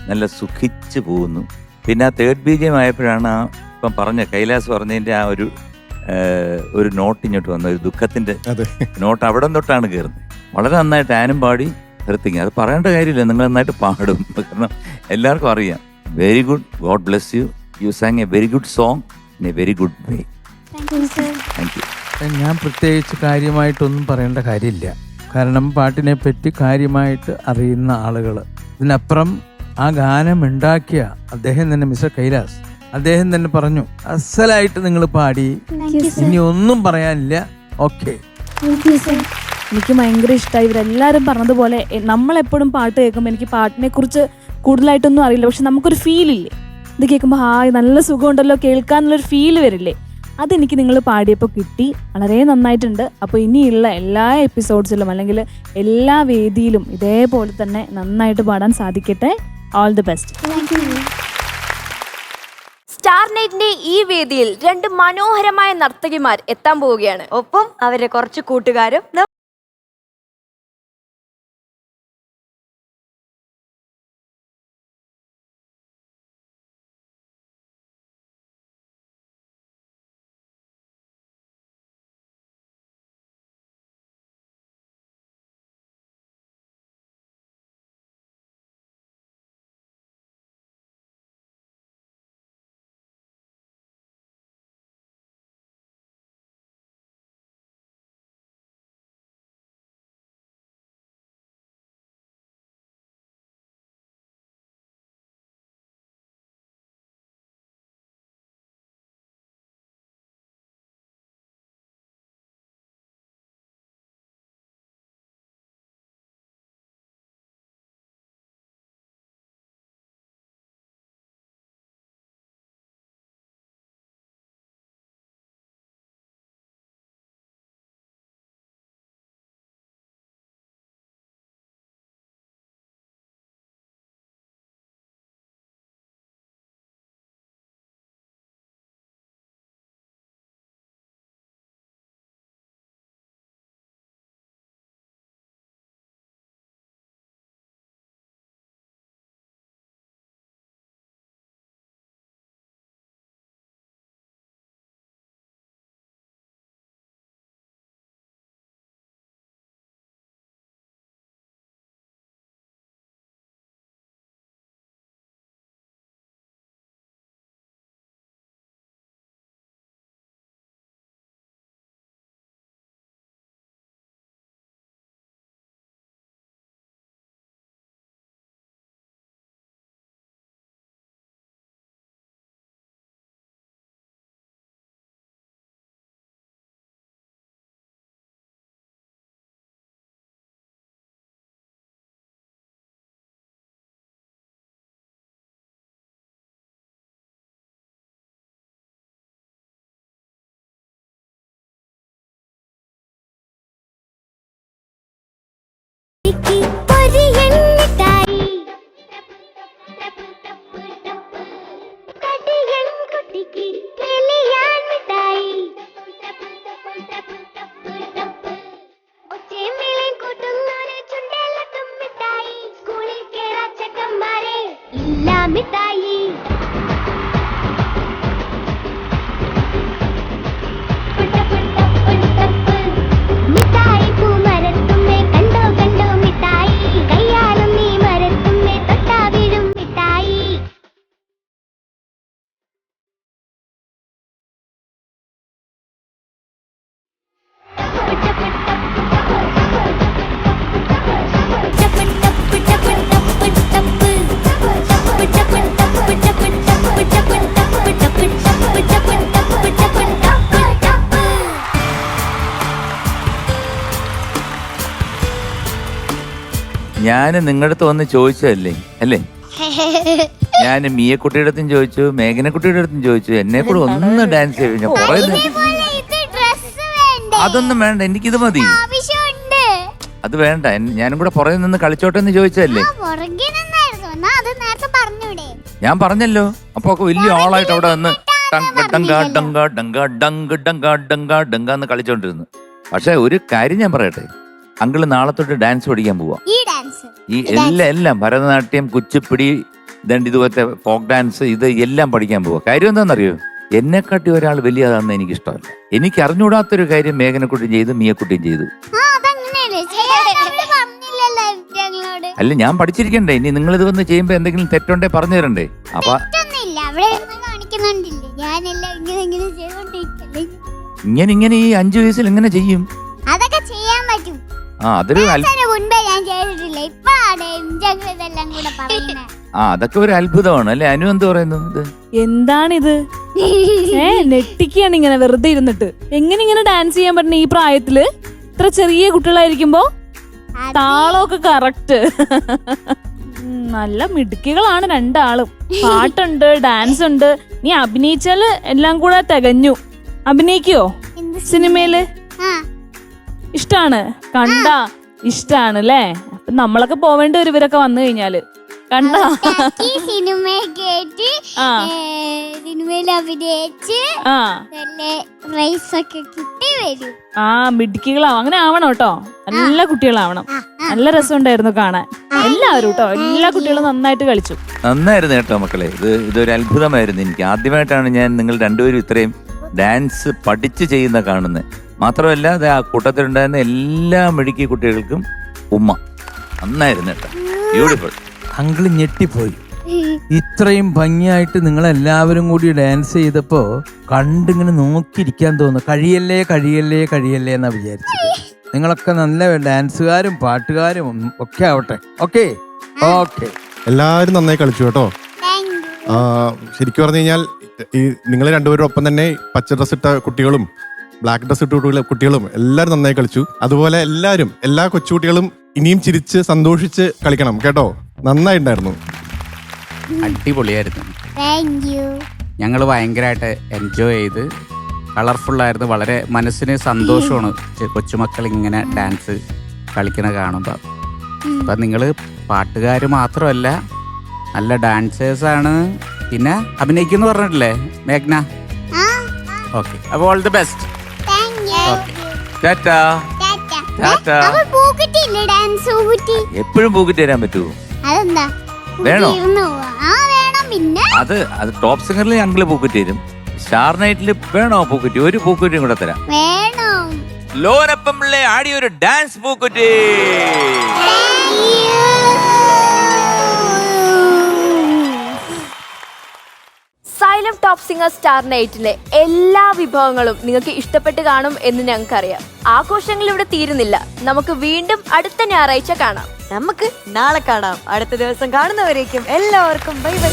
നല്ല സുഖിച്ച് പോകുന്നു. പിന്നെ ആ തേർഡ് ബീജിയം ആയപ്പോഴാണ് ആ ഇപ്പം കൈലാസ് പറഞ്ഞതിൻ്റെ ആ ഒരു നോട്ട് ഇങ്ങോട്ട് വന്നത്, ഒരു ദുഃഖത്തിൻ്റെ നോട്ട് അവിടെ തൊട്ടാണ് കയറുന്നത്. വളരെ നന്നായിട്ട് ആനും പാടി ഋത്തിക്ക്, അത് പറയേണ്ട കാര്യമില്ല, നിങ്ങൾ നന്നായിട്ട് പാടും. കാരണം എല്ലാവർക്കും അറിയാം. Very good, God bless you. U San A very good song in A very good way. Thank you. ഞാൻ പ്രത്യേകിച്ച് കാര്യമായിട്ടൊന്നും പറയേണ്ട കാര്യമില്ല. കാരണം പാട്ടിനെ പറ്റി കാര്യമായിട്ട് അറിയുന്ന ആളുകൾ, ഇതിനപ്പുറം ആ ഗാനം ഉണ്ടാക്കിയ അദ്ദേഹം തന്നെ, മിസ്റ്റർ കൈലാസ്, അദ്ദേഹം തന്നെ പറഞ്ഞു അസലായിട്ട് നിങ്ങൾ പാടി, ഇനി ഒന്നും പറയാനില്ല. ഓക്കെ, എനിക്ക് ഭയങ്കര ഇഷ്ടമായി. ഇവരെല്ലാവരും പറഞ്ഞതുപോലെ നമ്മളെപ്പോഴും പാട്ട് കേൾക്കുമ്പോൾ എനിക്ക് പാട്ടിനെ കുറിച്ച് കൂടുതലായിട്ടൊന്നും അറിയില്ല, പക്ഷെ നമുക്കൊരു ഫീലില്ലേ, ഇത് കേൾക്കുമ്പോൾ ഹായ് നല്ല സുഖമുണ്ടല്ലോ കേൾക്കാന്നുള്ളൊരു ഫീല് വരില്ലേ, അതെനിക്ക് നിങ്ങൾ പാടിയപ്പോൾ കിട്ടി. വളരെ നന്നായിട്ടുണ്ട്. അപ്പോൾ ഇനിയുള്ള എല്ലാ എപ്പിസോഡ്സിലും അല്ലെങ്കിൽ എല്ലാ വേദിയിലും ഇതേപോലെ തന്നെ നന്നായിട്ട് പാടാൻ സാധിക്കട്ടെ. All the best. സ്റ്റാർ നൈറ്റിന്റെ ഈ വേദിയിൽ 2 മനോഹരമായ നർത്തകിമാർ എത്താൻ പോവുകയാണ്. ഒപ്പം അവരുടെ കുറച്ച് കൂട്ടുകാരും ഞാൻ നിങ്ങളുടെ അടുത്ത് വന്ന് ചോദിച്ചതല്ലേ അല്ലേ? ഞാൻ മിയക്കുട്ടിയുടെ അടുത്തും ചോദിച്ചു, മേഘനക്കുട്ടിയുടെ അടുത്തും ചോദിച്ചു, എന്നെ കൂടെ ഒന്ന് ഡാൻസ് ചെയ്യും. അതൊന്നും വേണ്ട, എനിക്കിത് മതി. അത് വേണ്ട, ഞാനും കൂടെ പുറകെ നിന്ന് കളിച്ചോട്ടെ എന്ന് ചോദിച്ചതല്ലേ? ഞാൻ പറഞ്ഞല്ലോ. അപ്പൊ വലിയ ആളായിട്ട് അവിടെ വന്ന് ഡങ്കാന്ന് കളിച്ചോണ്ടിരുന്നു. പക്ഷെ ഒരു കാര്യം ഞാൻ പറയട്ടെ, അങ്കിള് നാളെ തൊട്ട് ഡാൻസ് പഠിക്കാൻ പോവാ. ഈ എല്ലാം ഭരതനാട്യം, കുച്ചിപ്പിടി, ഇതുപോലത്തെ ഫോക്ക് ഡാൻസ്, ഇത് എല്ലാം പഠിക്കാൻ പോവാ. കാര്യം എന്താണെന്നറിയോ? എന്നെക്കാട്ടി ഒരാൾ വലിയതാണെന്ന് എനിക്ക് ഇഷ്ടമല്ല. എനിക്ക് അറിഞ്ഞുകൂടാത്തൊരു കാര്യം മേഘനക്കുട്ടിയും ചെയ്തു, മിയക്കുട്ടിയും ചെയ്തു. അല്ല, ഞാൻ പഠിച്ചിരിക്കണ്ടേ? ഇനി നിങ്ങൾ ഇത് വന്ന് ചെയ്യുമ്പോ എന്തെങ്കിലും തെറ്റുണ്ടേ പറഞ്ഞു തരണ്ടേ? അപ്പൊ ഇങ്ങനെ ഈ 5 വയസ്സിൽ എങ്ങനെ ചെയ്യും? അതൊക്കെ ചെയ്യാൻ പറ്റും. അതൊരു അതൊക്കെ ഒരു അത്ഭുതമാണ് അല്ലെ? അനു എന്ത് പറയുന്നു? എന്താണിത്? നെട്ടിക്കാണ് ഇങ്ങനെ വെറുതെ ഇരുന്നിട്ട്. എങ്ങനെ ഇങ്ങനെ ഡാൻസ് ചെയ്യാൻ പറ്റുന്ന ഈ പ്രായത്തില്? ഇത്ര ചെറിയ കുട്ടികളായിരിക്കുമ്പോ താളമൊക്കെ കറക്റ്റ്. നല്ല മിടുക്കികളാണ് രണ്ടാളും. പാട്ടുണ്ട്, ഡാൻസ് ഉണ്ട്. നീ അഭിനയിച്ചാല് എല്ലാം കൂടെ തികഞ്ഞു. അഭിനയിക്കോ സിനിമയില്? ഇഷ്ടാണ്, കണ്ടാ ഇഷ്ടാണ് അല്ലേ? അപ്പൊ നമ്മളൊക്കെ പോവേണ്ടി വരും ഇവരൊക്കെ വന്നു കഴിഞ്ഞാല്. കണ്ടാ സിനിമയിൽ അഭിനയിച്ച് മിടുക്കികളാവും. അങ്ങനെ ആവണം കേട്ടോ. നല്ല കുട്ടികളാവണം. നല്ല രസമുണ്ടായിരുന്നു കാണാൻ. എല്ലാവരും കേട്ടോ, എല്ലാ കുട്ടികളും നന്നായിട്ട് കളിച്ചു. നന്നായിരുന്നു കേട്ടോ മക്കളെ. ഇതൊരു അത്ഭുതമായിരുന്നു. എനിക്ക് ആദ്യമായിട്ടാണ് ഞാൻ നിങ്ങൾ രണ്ടുപേരും ഇത്രയും ഡാൻസ് പഠിച്ച് ചെയ്യുന്ന കാണുന്നത്. മാത്രമല്ല ആ കൂട്ടത്തിലുണ്ടായിരുന്ന എല്ലാ മിടുക്കി കുട്ടികൾക്കും ഉമ്മ. നന്നായിരുന്നു കേട്ടോ, ബ്യൂട്ടിഫുൾ. അങ്കിള് ഞെട്ടിപ്പോയി. ഇത്രയും ഭംഗിയായിട്ട് നിങ്ങളെല്ലാവരും കൂടി ഡാൻസ് ചെയ്തപ്പോ കണ്ടിങ്ങനെ നോക്കിയിരിക്കാൻ തോന്നുന്നു. കഴിയല്ലേ കഴിയല്ലേ കഴിയല്ലേ എന്നാ വിചാരിച്ചത്. നിങ്ങളൊക്കെ നല്ല ഡാൻസുകാരും പാട്ടുകാരും ഒക്കെ ആവട്ടെ. ഓക്കെ ഓക്കെ, എല്ലാവരും നന്നായി കളിച്ചു കേട്ടോ. ശരിക്കും പറഞ്ഞു കഴിഞ്ഞാൽ ഈ നിങ്ങൾ രണ്ടുപേരും ഒപ്പം തന്നെ പച്ച ഡ്രസ് ഇട്ട കുട്ടികളും ബ്ലാക്ക് ഡ്രസ് ഇട്ട കുട്ടികളും എല്ലാവരും നന്നായി കളിച്ചു. അതുപോലെ എല്ലാ കൊച്ചുകുട്ടികളും ഇനിയും ചിരിച്ച് സന്തോഷിച്ച് കളിക്കണം കേട്ടോ. നന്നായിട്ടുണ്ടായിരുന്നു, അടിപൊളിയായിരുന്നു. ഞങ്ങൾ ഭയങ്കരമായിട്ട് എൻജോയ് ചെയ്ത്, കളർഫുള്ളായിരുന്നു. വളരെ മനസ്സിന് സന്തോഷമാണ് കൊച്ചുമക്കൾ ഇങ്ങനെ ഡാൻസ് കളിക്കണ കാണുമ്പോൾ. അപ്പം നിങ്ങൾ പാട്ടുകാർ മാത്രമല്ല, നല്ല ഡാൻസേഴ്സാണ്. പിന്നെ അഭിനയിക്കുന്നു പറഞ്ഞിട്ടില്ലേ മേഘ്ന? ഓക്കെ, അപ്പോൾ ഓൾ ദി ബെസ്റ്റ്. എപ്പോഴും പൂക്കിട്ട് തരാൻ പറ്റുമോ? വേണോ? അത് ടോപ്പ് സിംഗറിൽ അങ്കിള് പൂക്കുറ്റി തരും. സ്റ്റാർ നൈറ്റിൽ വേണോ പൂക്കുറ്റി? ഒരു പൂക്കുറ്റിയും കൂടെ തരാം. ലോനപ്പം പിള്ളേ ആടിയ ഒരു ഡാൻസ് പൂക്കുറ്റി. സൈലം ടോപ്പ് സിംഗർ സ്റ്റാർ നൈറ്റിലെ എല്ലാ വിഭവങ്ങളും നിങ്ങൾക്ക് ഇഷ്ടപ്പെട്ട് കാണും എന്ന് ഞങ്ങൾക്കറിയാം. ആഘോഷങ്ങൾ ഇവിടെ തീരുന്നില്ല. നമുക്ക് വീണ്ടും അടുത്ത ഞായറാഴ്ച കാണാം. നമുക്ക് നാളെ കാണാം. അടുത്ത ദിവസം കാണുന്നവരേക്കും എല്ലാവർക്കും ബൈ ബൈ.